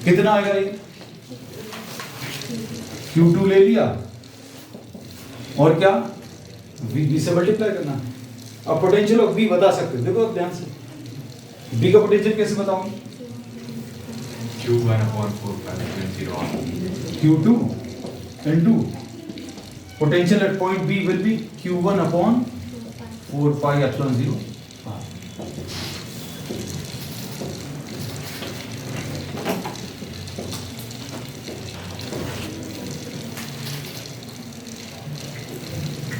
कितना आएगा ये, Q2 ले लिया और क्या, B से मल्टीप्लाई करना। अब पोटेंशियल ऑफ B बता सकते हो, देखो ध्यान से, B का पोटेंशियल कैसे बताऊंगे, Q2 into potential at point B will be Q1 upon 4 pi epsilon 0 r।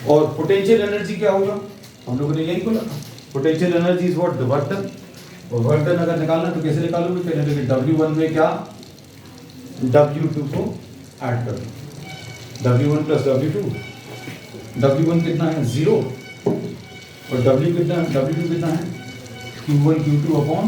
और पोटेंशियल एनर्जी क्या होगा, हम लोगों ने यही बोला, potential energy is what, the work done. और वर्क डन अगर निकालना तो कैसे निकालोगे, पहले W1 में क्या, W2 को ऐड कर दो, W1 प्लस W2, W1 कितना है 0 और W कितना है, W2 कितना है Q1 Q2 अपॉन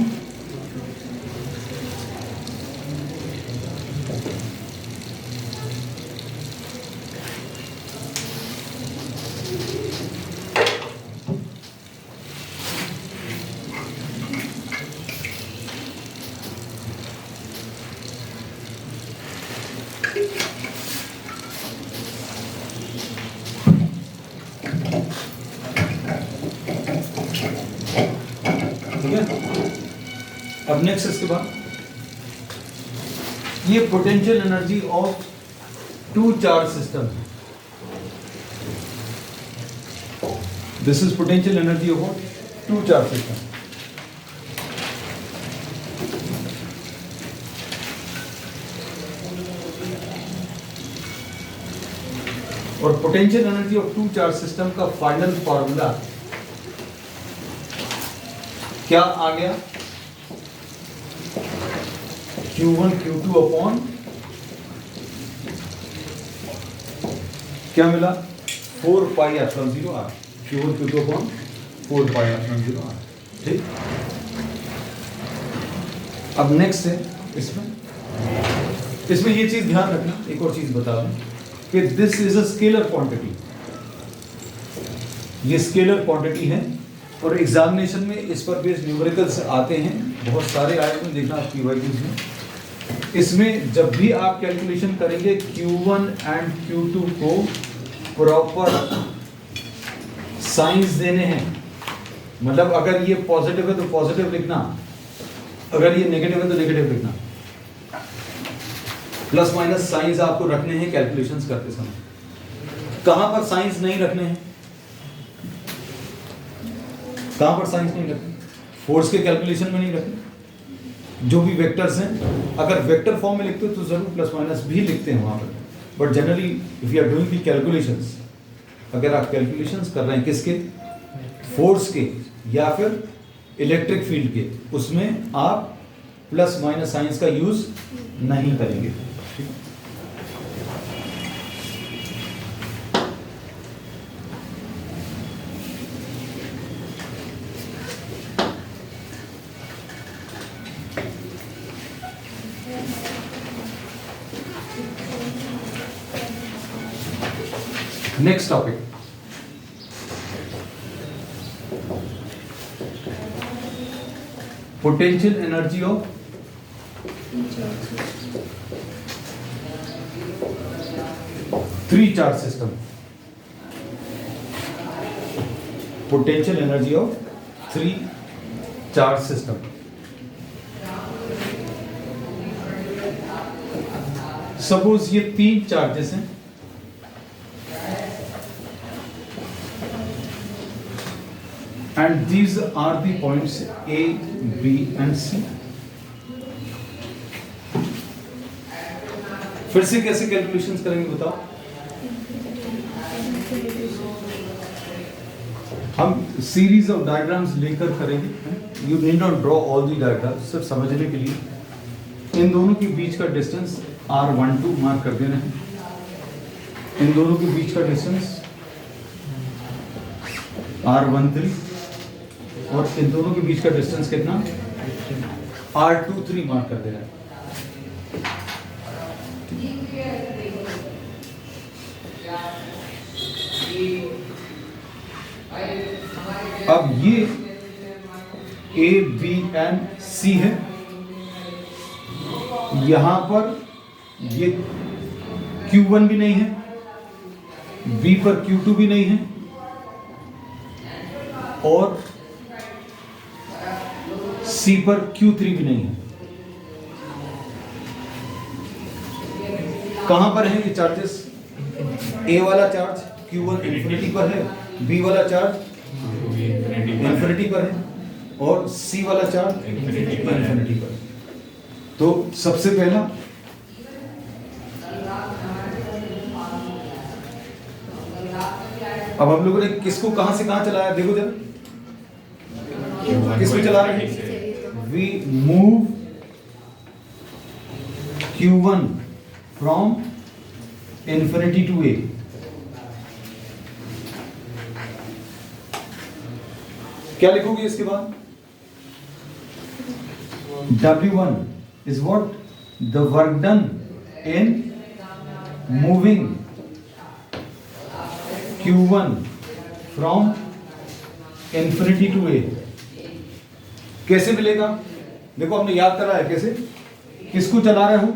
अब नेक्स्ट इसके बाद ये potential energy of two charge system, this is potential energy of two charge system. और potential energy of two charge system का फाइनल फॉर्मूला क्या आ गया, Q1 Q2 अपॉन क्या मिला, 4 pi epsilon 0 r, Q1 Q2 upon 4 pi epsilon 0 r। ठीक, अब नेक्स्ट है इसमें ये चीज ध्यान रखना, एक और चीज बता दूं कि this is a scalar quantity, ये स्केलर क्वांटिटी है और एग्जामिनेशन में इस पर बेस्ड न्यूमेरिकल्स आते हैं, बहुत सारे आए हैं, देखना आपकी वाइज में। इसमें जब भी आप कैलकुलेशन करेंगे Q1 एंड Q2 को प्रॉपर साइंस देने हैं, मतलब अगर ये पॉजिटिव है तो पॉजिटिव लिखना, अगर ये नेगेटिव है तो नेगेटिव लिखना, प्लस माइनस साइंस आपको रखने हैं कैलकुलेशंस करते समय। कहां पर साइंस नहीं रखने हैं, कहां पर साइंस नहीं रखने, फोर्स के कैलकुलेशन में नहीं रखने, जो भी वेक्टर्स हैं, अगर वेक्टर फॉर्म में लिखते हो तो जरूर प्लस माइनस भी लिखते हैं वहां पर, but generally if you are doing the calculations, अगर आप कैलकुलेशंस कर रहे हैं किसके, फोर्स के या फिर इलेक्ट्रिक फील्ड के, उसमें आप प्लस माइनस साइंस का यूज नहीं करेंगे। Next topic, potential energy of three charge system, potential energy of three charge system. Suppose ये तीन चार्जेस हैं, and these are the points A, B and C. फिर से कैसे कैलकुलेशंस करेंगे बताओ? हम सीरीज ऑफ डायग्राम्स लेकर करेंगे। You need not draw all the diagrams, सिर्फ समझने के लिए इन दोनों के बीच का डिस्टेंस R12 मार्क कर देना है। इन दोनों के बीच का डिस्टेंस R13 और इन दोनों के बीच का डिस्टेंस कितना, R23 मार्क कर देना है। अब ये A, B and C है, यहां पर ये Q1 भी नहीं है, B पर Q2 भी नहीं है और C पर Q3 भी नहीं है। कहां पर है ये चार्जेस? A वाला चार्ज Q1 इंफिनिटी पर है, B वाला चार्ज इंफिनिटी पर है और C वाला चार्ज इंफिनिटी पर। तो सबसे पहला अब हम लोगों ने किसको कहां से कहां चलाया, देखो जरा किसको चला रहे हैं? We move Q1 from infinity to A. क्या लिखोगे इसके बाद? W1 is what? The work done in moving Q1 from infinity to A. कैसे मिलेगा? देखो हमने याद करा है कैसे, किसको चला रहे हो?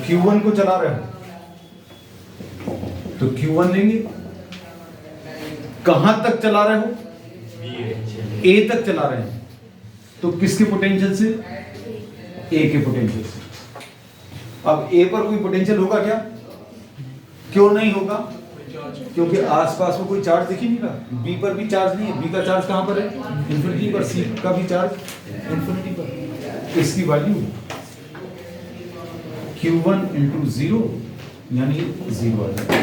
Q1 को चला रहे हो तो Q1 लेंगे। कहां तक चला रहे हो? A तक चला रहे हैं तो किसके पोटेंशियल से? A के पोटेंशियल से। अब A पर कोई पोटेंशियल होगा क्या? क्यों नहीं होगा? क्योंकि आसपास में कोई चार्ज दिख ही नहीं रहा। B पर भी चार्ज नहीं है, B का चार्ज कहां पर है? इंफिनिटी पर। C का भी चार्ज इंफिनिटी पर। इसकी वैल्यू Q1 इंटू 0 यानी 0 आ जाएगा।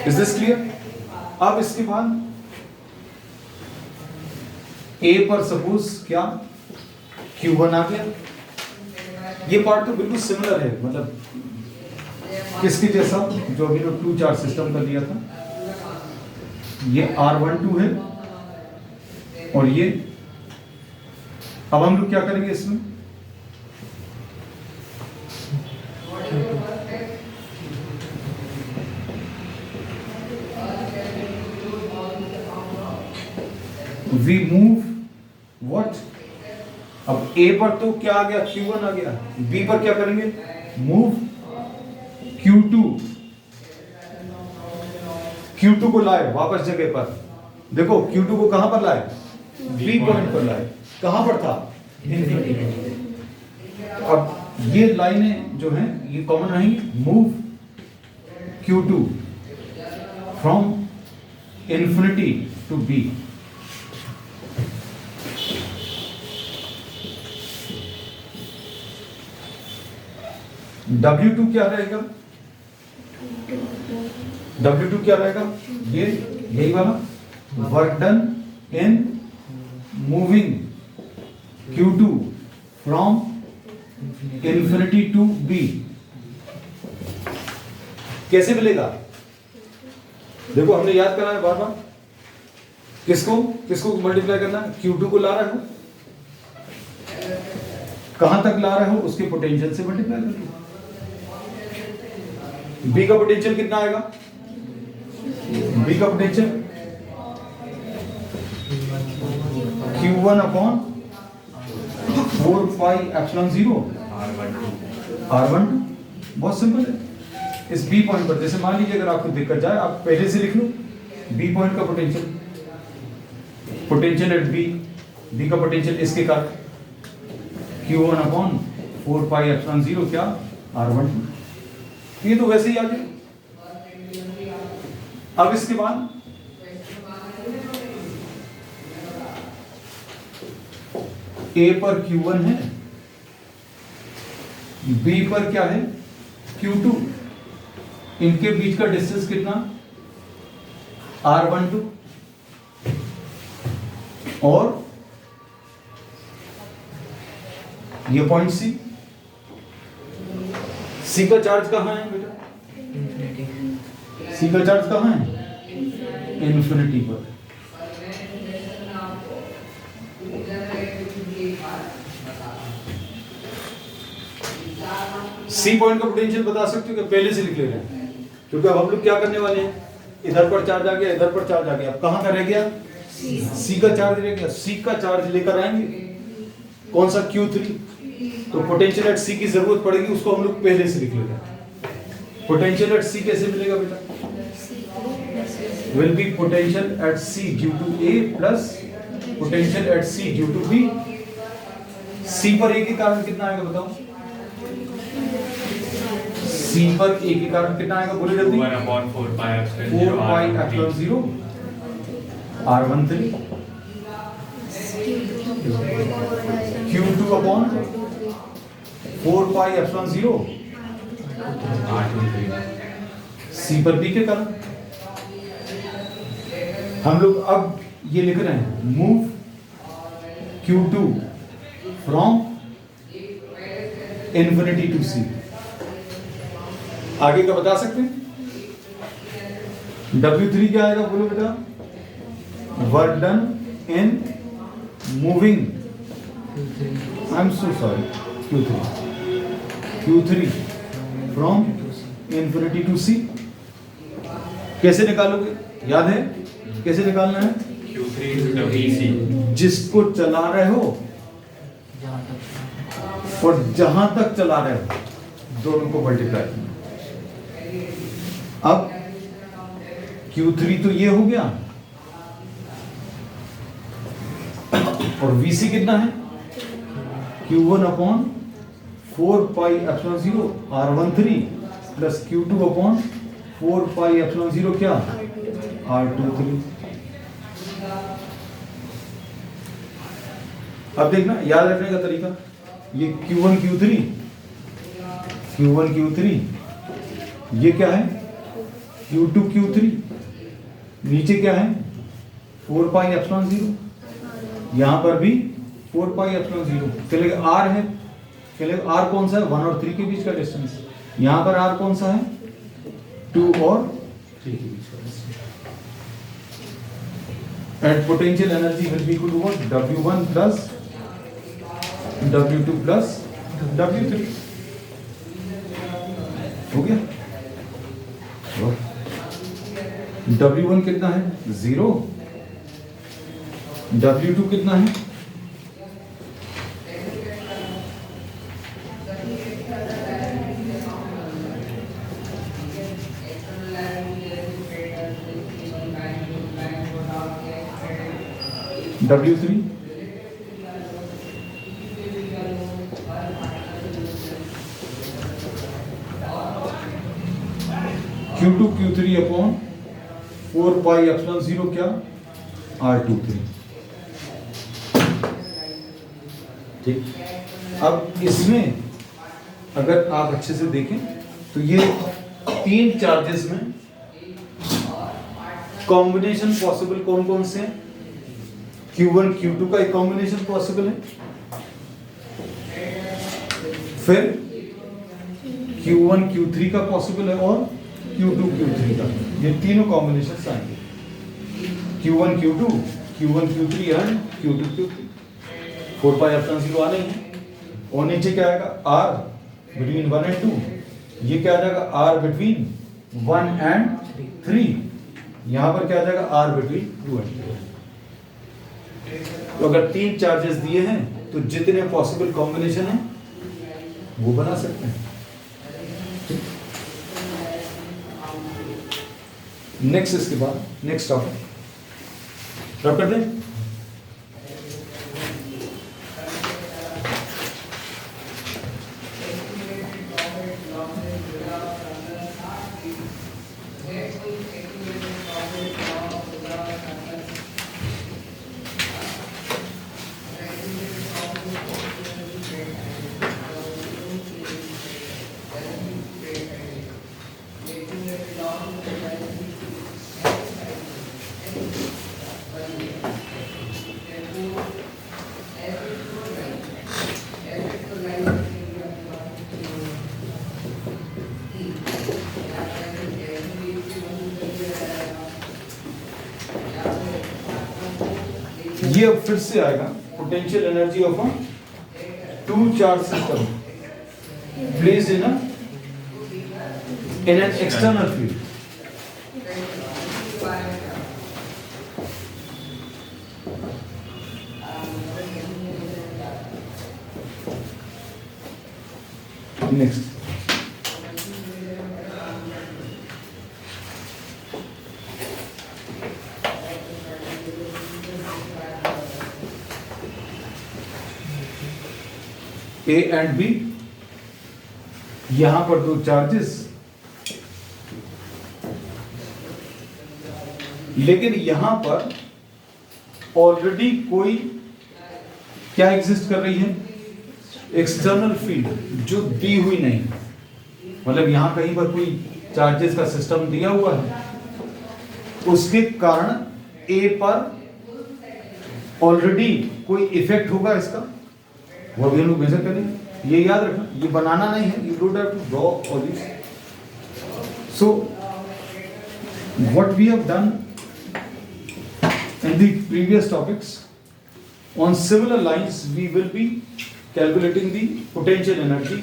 Is this clear? अब इसके बाद A पर सपोज क्या Q1 आ गया। ये पार्ट तो बिल्कुल सिमिलर है, मतलब किसके जैसा जो अभी लोग 2 चार्ज सिस्टम का लिया था। ये R12 है और ये, अब हम लोग क्या करेंगे इसमें? We move what? अब A पर तो क्या आ गया? Q1 आ गया। B पर क्या करेंगे? Move Q2। Q2 को लाए वापस जगह पर। देखो Q2 को कहां पर लाए? B पॉइंट पर लाए। कहां पर था? अब ये लाइनें जो हैं ये कॉमन रहेंगी। Move Q2 from infinity to B। W2 क्या रहेगा? W2 क्या रहेगा? ये यही वाला work done in moving Q2 from infinity to B। कैसे मिलेगा? देखो हमने याद करा है बार बार, किसको किसको मल्टीप्लाई करना है? Q2 को ला रहे हो, कहां तक ला रहे हो उसके पोटेंशियल से मल्टीप्लाई कर लो। B का पोटेंशियल कितना आएगा? B का potential Q1 upon 4 pi epsilon 0 R12। बहुत सिंपल है। इस B पॉइंट पर जैसे मान लीजिए अगर आपको दिक्कत जाए आप पहले से लिख लो B पॉइंट का पोटेंशियल, पोटेंशियल एट B का पोटेंशियल इसके कारण Q1 अपॉन 4 पाई एप्सिलॉन 0 क्या R12। ये तो वैसे ही आ गया। अब इसके बाद A पर Q1 है, B पर क्या है? Q2। इनके बीच का डिस्टेंस कितना? R12। और ये पॉइंट C का चार्ज कहां है बेटा? C का चार्ज कहां है? इन्फिनिटी पर। C पॉइंट का पोटेंशियल बता सकते हो क्या? पहले से लिख ले रहे हैं, क्योंकि अब हम लोग क्या करने वाले हैं, इधर पर चार्ज आ गया, इधर पर चार्ज आ गया, अब कहां का रह गया? C का चार्ज रह गया। C का चार्ज लेकर आएंगे, कौन सा? Q3। तो पोटेंशियल एट C की जरूरत पड़ेगी, उसको हम लोग पहले से लिख लेते हैं। पोटेंशियल एट C कैसे मिलेगा बेटा? Will be potential at C due to A plus potential at C due to B। C पर A के कारण कितना आएगा बताओ? C पर A के कारण कितना आएगा? बोले जल्दी। 4 pi epsilon 0 R13 Q2 upon 4 pi epsilon 0 C पर B के कारण। हम लोग अब ये लिख रहे हैं move Q2 from infinity to C। आगे का बता सकते हैं? W3 क्या आएगा बोलो बेटा? Work done in moving, I am so sorry, Q3 from infinity to C। कैसे निकालोगे? याद है कैसे निकालना है? Q3 into VC। जिसको चला रहे हो और जहां तक चला रहे हो दोनों को मल्टीप्लाई करना। अब Q3 तो ये हो गया, और VC कितना है? Q1 upon 4 pi epsilon 0 R13 plus Q2 upon 4 pi epsilon 0 क्या? R23। अब देखना, याद रखने का तरीका, ये Q1 Q3, ये क्या है? Q2 Q3, नीचे क्या है? 4 पाई एप्सिलॉन 0, यहां पर भी 4 पाई एप्सिलॉन 0। चलेगा R है, चलेगा R कौन सा है? 1 और 3 के बीच का डिस्टेंस। यहां पर R कौन सा है? 2 और 3 के बीच का distance. And potential energy will be equal to what? W1 plus W2 plus W3। हो गया? W1 कितना है? 0। W2 कितना है? W3 Q2 Q3 upon 4 pi epsilon 0 क्या? R23। ठीक। अब इसमें अगर आप अच्छे से देखें तो ये तीन चार्जेस में कॉम्बिनेशन पॉसिबल कौन कौन से हैं? Q1 Q2 का एक कॉम्बिनेशन पॉसिबल है, फिर Q1 Q3 का पॉसिबल है और Q2 Q3 का। ये तीनों कॉम्बिनेशन आएंगे, Q1 Q2, Q1 Q3 and Q2 Q3। 4 pi epsilon 0 आने हैं। और नीचे क्या आएगा? R between 1 and 2। ये क्या आ जाएगा? R between 1 and 3। यहां पर क्या आ जाएगा? R between 2 and 3। तो अगर तीन चार्जेस दिए हैं तो जितने पॉसिबल कॉम्बिनेशन हैं वो बना सकते हैं। नेक्स्ट, इसके बाद नेक्स्ट टॉपिक ड्रॉप कर दें। ये अब फिर से आएगा potential energy of a two charge system placed in an external field. Next, A and B, यहां पर दो चार्जेस, लेकिन यहां पर ऑलरेडी कोई क्या एग्जिस्ट कर रही है? एक्सटर्नल फील्ड जो दी हुई नहीं। मतलब यहां कहीं पर कोई चार्जेस का सिस्टम दिया हुआ है, उसके कारण A पर ऑलरेडी कोई इफेक्ट होगा इसका, वो भी हम लोग मेजर करेंगे। ये याद रखना, ये बनाना नहीं है, you don't have to draw all this. So what we have done in the previous topics on similar lines we will be calculating the potential energy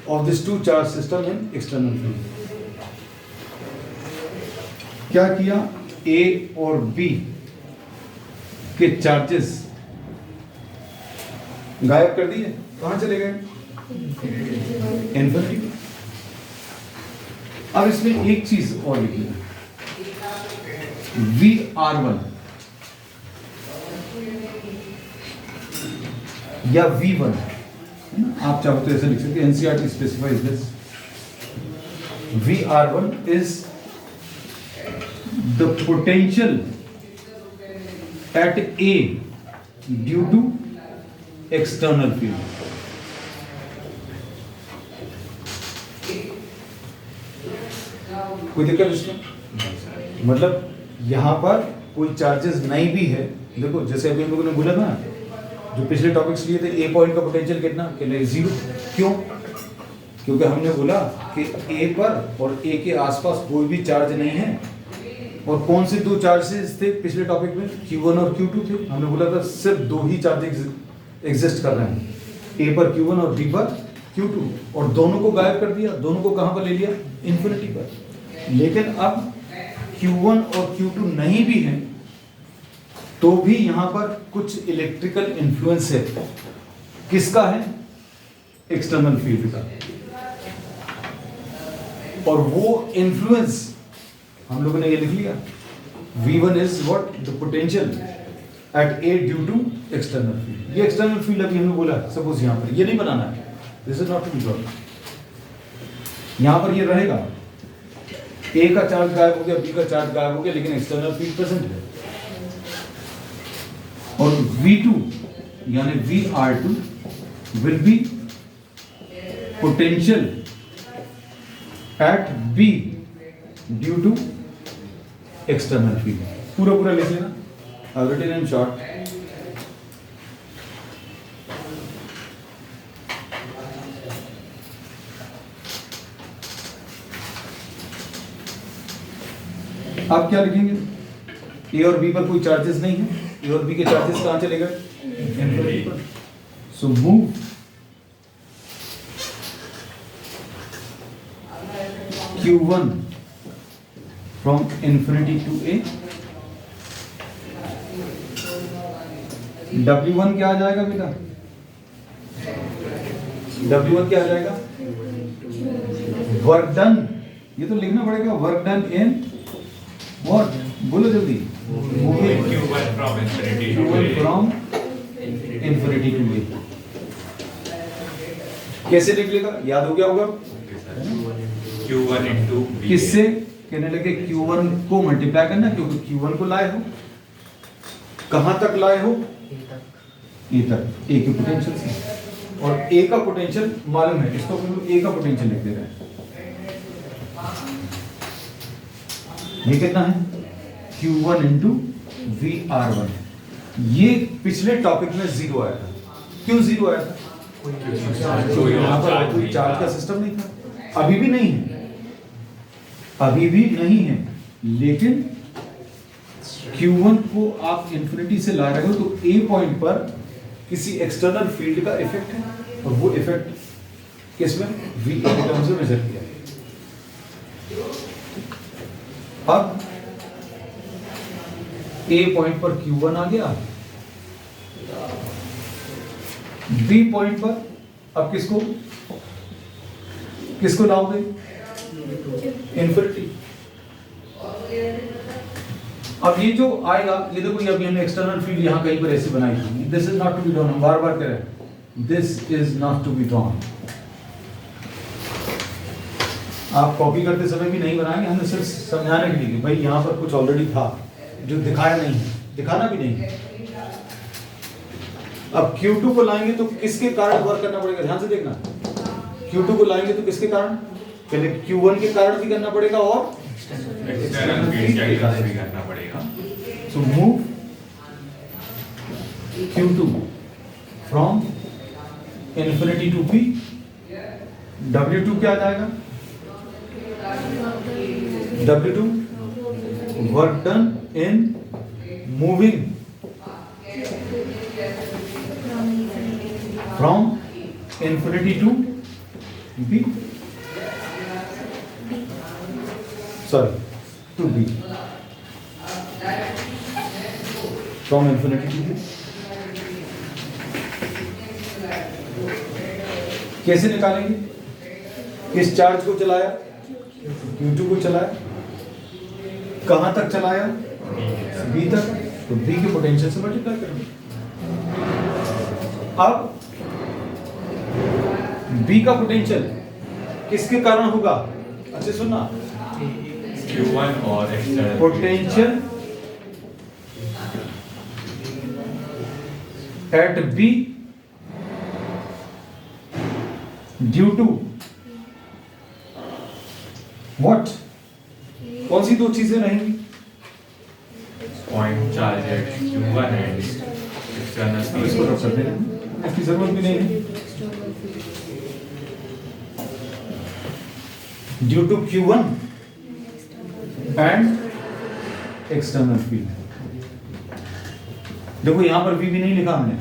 of this two charge system in external field। क्या किया? A और B के चार्जेस गायब कर दिए। कहां चले गए? इन्फिनिटी। अब इसमें एक चीज और लिखी है, VR1 या V1, आप चाहो तो ऐसे लिख सकते हैं, NCERT specifies this. VR1 is the potential at A due to external field। कोई दिक्कत इसमें? मतलब यहां पर कोई चार्जेस नहीं भी है। देखो जैसे अभी हम लोगों ने बोला ना, जो पिछले टॉपिक्स लिए थे, ए पॉइंट का पोटेंशियल कितना? कहले 0। क्यों? क्योंकि हमने बोला कि ए पर और ए के आसपास कोई भी चार्ज नहीं है। और कौन से दो चार्जेस थे पिछले टॉपिक में? Q1 और Q2 थे। हमने बोला था सिर्फ दो ही चार्ज एग्जिस्ट कर रहे हैं, ए पर Q1 और B पर Q2, और दोनों को गायब कर दिया। दोनों को कहां पर ले लिया? इन्फिनिटी पर। लेकिन अब Q1 और Q2 नहीं भी हैं तो भी यहां पर कुछ इलेक्ट्रिकल इन्फ्लुएंस है। किसका है? एक्सटर्नल फील्ड का। और वो इन्फ्लुएंस हम लोगों ने ये लिख लिया, V1 is what? The potential at A due to external field. ये एक्सटर्नल फील्ड अभी हमने बोला, सपोज यहां पर ये नहीं बनाना है, this is not to be drawn. यहां पर ये रहेगा, A का चार्ज गायब हो गया, B का चार्ज गायब हो गया, लेकिन एक्सटर्नल फील्ड प्रेजेंट है। और V2 यानी VR2 will be potential at B due to external field. पूरा पूरा लिख लेना, I've written in short. आप क्या लिखेंगे? ए और बी पर कोई चार्जेस नहीं है, ए और बी के चार्जेस कहां चले गए? इन्फिनिटी पर। So move Q1 from infinity to A। W1 क्या आ जाएगा बेटा? W1 क्या आ जाएगा? Work done. ये तो लिखना पड़ेगा, वर्क डन इन व्हाट? बोलो जल्दी। Q1 from infinity to Q1 A. from infinity to A। कैसे लिख लेगा? याद हो गया होगा? Q1 into B। किससे? कहने लगे Q1 को मल्टीप्लाई करना, क्योंकि Q1 को लाए हो, कहां तक लाए हो? ए तक, ए के पोटेंशियल से। और ए का पोटेंशियल मालूम है, इसको ए का पोटेंशियल लिख दे रहे हैं। ये कितना है? Q1 into VR1। ये पिछले टॉपिक में जीरो आया था। क्यों जीरो आया था? क्योंकि यहाँ पर कोई चार्ज का सिस्टम नहीं था, अभी भी नहीं है, अभी भी नहीं है। लेकिन Q1 को आप इंफिनिटी से ला रहे हो, तो ए पॉइंट पर किसी एक्सटर्नल फील्ड का इफेक्ट है, और वो इफेक्ट किसमें? V के टर्म्स में मेजर किया है। अब ए पॉइंट पर Q1 आ गया, बी पॉइंट पर अब किसको लाओगे? इंफिनिटी। अब ये जो आएगा, ये देखो, ये अभी हमने एक्सटर्नल फील्ड यहां कहीं पर ऐसे बनाई थी। This is not to be drawn. हम बार बार कह रहे हैं, this is not to be drawn. आप कॉपी करते समय भी नहीं बनाएंगे, हमने सिर्फ समझाने के लिए कि भाई यहां पर कुछ ऑलरेडी था जो दिखाया नहीं है, दिखाना भी नहीं है। अब Q2 को लाएंगे तो किसके कारण वर्क करना पड़ेगा? ध्यान से देखना, Q2 को लाएंगे तो किसके कारण? पहले Q1 के कारण भी करना पड़ेगा और एक्सटर्नल फील्ड का यूज भी करना पड़ेगा। So move Q2 from infinity to B। W2 क्या आ जाएगा? W2 work done in moving from infinity to B, sorry, to B, from infinity to B। कैसे निकालेंगे? किस चार्ज को चलाया? Q2 को चलाया। कहां तक चलाया? B तक। तो B के पोटेंशियल से मल्टीप्लाई करेंगे। अब B का पोटेंशियल किसके कारण होगा? अच्छे सुनना, Q1 और external potential at B due to what? कौन सी दो चीजें रहेंगी? Point charge at Q1 and external इसको फील्ड। रख सकते हैं, इसकी जरूरत भी नहीं है। Due to Q1 and external field. देखो यहां पर V भी नहीं लिखा हमने,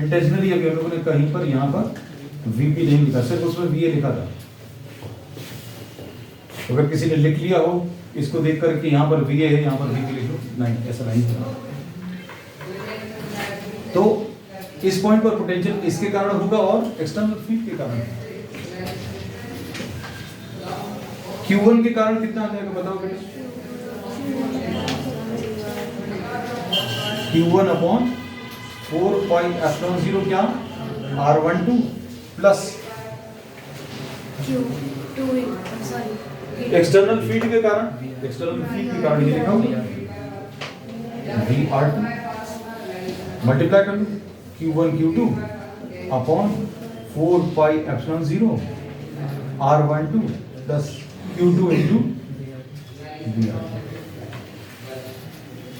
इंटेंशनली अभी हम लोगों ने कहीं पर यहां पर V भी नहीं लिखा, सिर्फ उसमें VA लिखा था। अगर किसी ने लिख लिया हो इसको देख कर कि यहां पर VA है, यहां पर V भी लिख लो, नहीं, ऐसा नहीं था। तो इस पॉइंट पर पोटेंशियल इसके कारण होगा और एक्सटर्नल फील्ड के कारण। Q1 के कारण कितना आ जाएगा बताओ बेटा? Q1 अपॉन 4πε0 क्या? R12 प्लस एक्सटर्नल फील्ड के कारण, एक्सटर्नल फील्ड के कारण ये लिखा हुआ VR2 मल्टीप्लाई कर लो Q1 Q2 upon 4 pi epsilon 0 R12 plus Q2 into VR.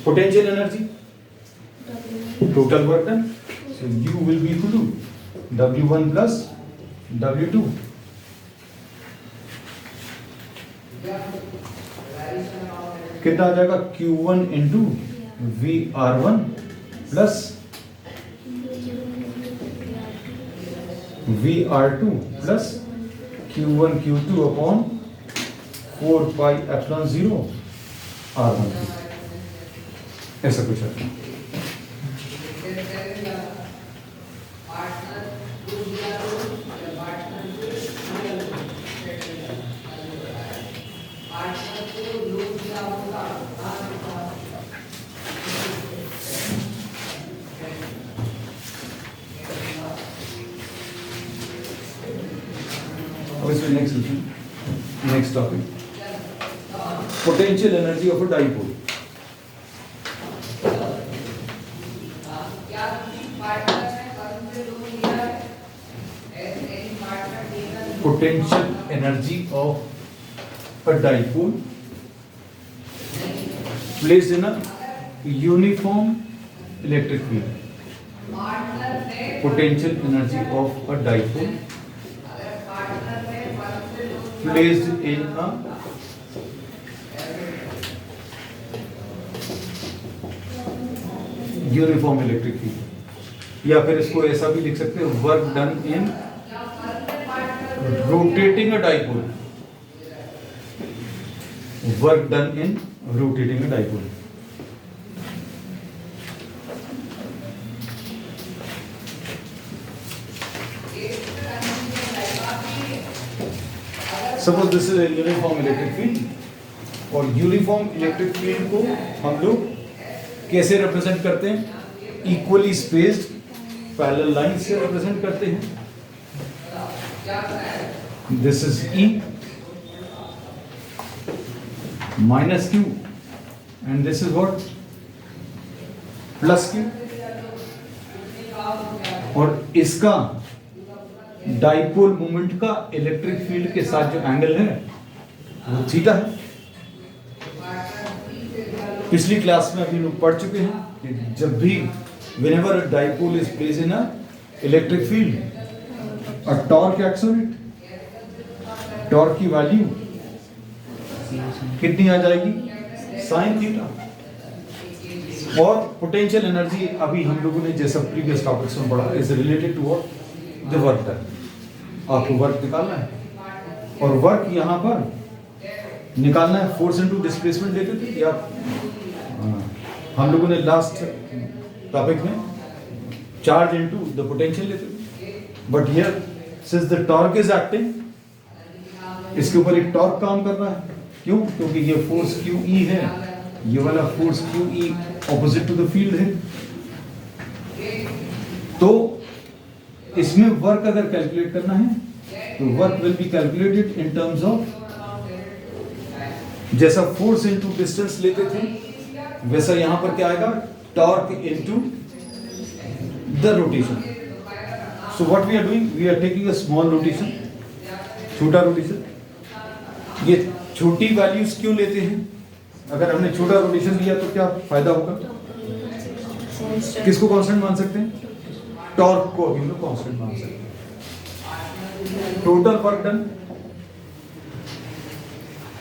Potential energy, total work done. So U will be equal to W1 plus W2. कितना आ जाएगा Q1 into VR1 plus VR2 plus Q1 Q2 upon 4 pi epsilon 0 R12. ऐसा कुछ है. Obviously, next topic. Potential energy of a dipole. Potential energy of a dipole placed in a uniform electric field. Potential energy of a dipole placed in a uniform electric field, या फिर इसको ऐसा भी लिख सकते हैं work done in rotating a dipole. Work done in rotating a dipole. Suppose this is a uniform electric field, और यूनिफॉर्म इलेक्ट्रिक फील्ड को हम लोग कैसे रिप्रेजेंट करते हैं? इक्वली स्पेस्ड पैरेलल लाइन से रिप्रेजेंट करते हैं. This is E minus Q and this is what? Plus Q. और इसका डाइपोल मोमेंट का इलेक्ट्रिक फील्ड के साथ जो एंगल है वो थीटा है. पिछली क्लास में अभी लोग पढ़ चुके हैं कि जब भी whenever a dipole is placed in a electric field, a torque acts on it. Torque की वैल्यू कितनी आ जाएगी? Sine theta. और पोटेंशियल एनर्जी अभी हम लोगों ने जैसा प्रीवियस टॉपिक्स में पढ़ा is related to what? The work done. आपको वर्क निकालना है, और वर्क यहाँ पर निकालना है फोर्स इनटू डिस्प्लेसमेंट लेते थे, या हम लोगों ने लास्ट टॉपिक में चार्ज इनटू द पोटेंशियल लेते थे. But here since the torque is acting, इसके ऊपर एक टॉर्क काम कर रहा है. क्यों? क्योंकि ये फोर्स QE है, ये वाला force QE opposite to the field है. तो इसमें वर्क अगर कैलकुलेट करना है तो work will be calculated in terms of, जैसा फोर्स इनटू डिस्टेंस लेते थे वैसा यहां पर क्या आएगा? Torque into the rotation. So what we are doing, we are taking a small rotation, छोटा रोटेशन. ये छोटी वैल्यूज क्यों लेते हैं? अगर हमने छोटा रोटेशन लिया तो क्या फायदा होगा? किसको कांस्टेंट मान सकते हैं? टॉर्क को हम लोग कांस्टेंट मान सकते हैं. Total work done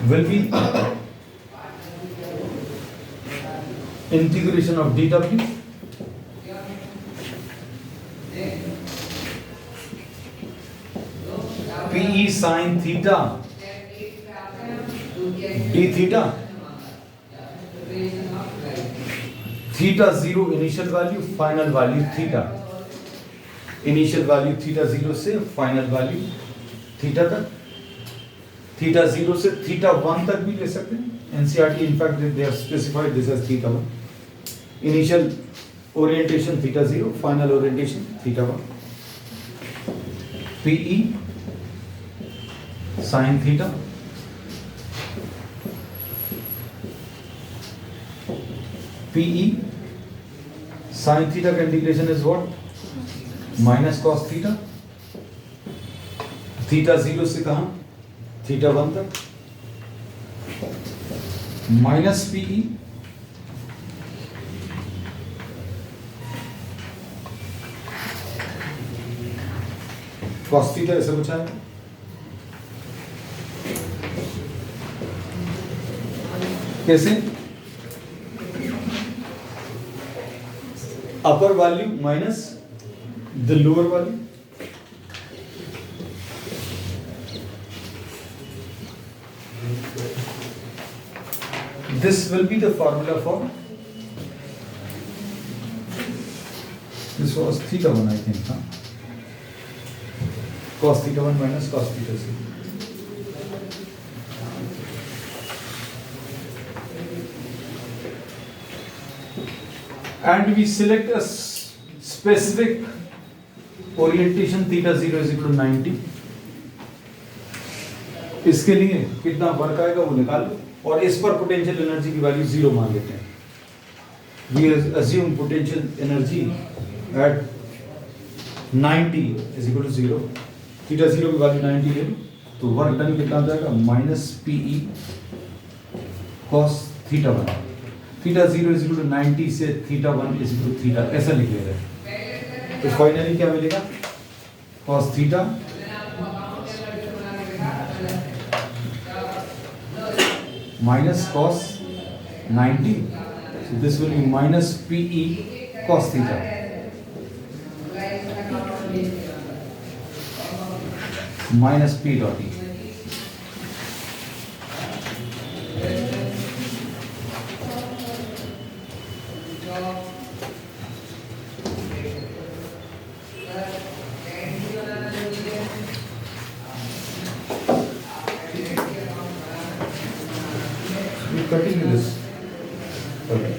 will be integration of dW PE sin theta d theta theta 0 initial value final value theta. initial value theta 0 से final value theta तक, थीटा 0 से थीटा 1 तक भी ले सकते हैं. NCERT in fact they have specified this as theta 1. Initial orientation theta 0, final orientation theta 1. PE sin theta PE sin theta का integration is what? Minus cos theta theta 0 से कहाँ, थीटा 1 तक, माइनस पीई कॉस थीटा, ऐसे कुछ है। कैसे, अपर value minus the lower value, this will be the formula for, this was theta 1 I think, huh? Cos theta 1 minus cos theta 0. And we select a specific orientation theta 0 is equal to 90. इसके लिए कितना वर्क आएगा वो निकाल लो, और इस पर पोटेंशियल एनर्जी की वैल्यू 0 मान लेते हैं। We assume potential energy at 90 is equal to 0. Theta 0 की वैल्यू 90 है, तो वर्क डन कितना हो जाएगा, minus p E cos theta 1। Theta 0 is equal to 90 से theta 1 is equal to theta, ऐसा लिख लेगा। तो फाइनली क्या मिलेगा, cos theta minus cos 90, so this will be minus PE cos theta minus P dot E. Continue this. Okay.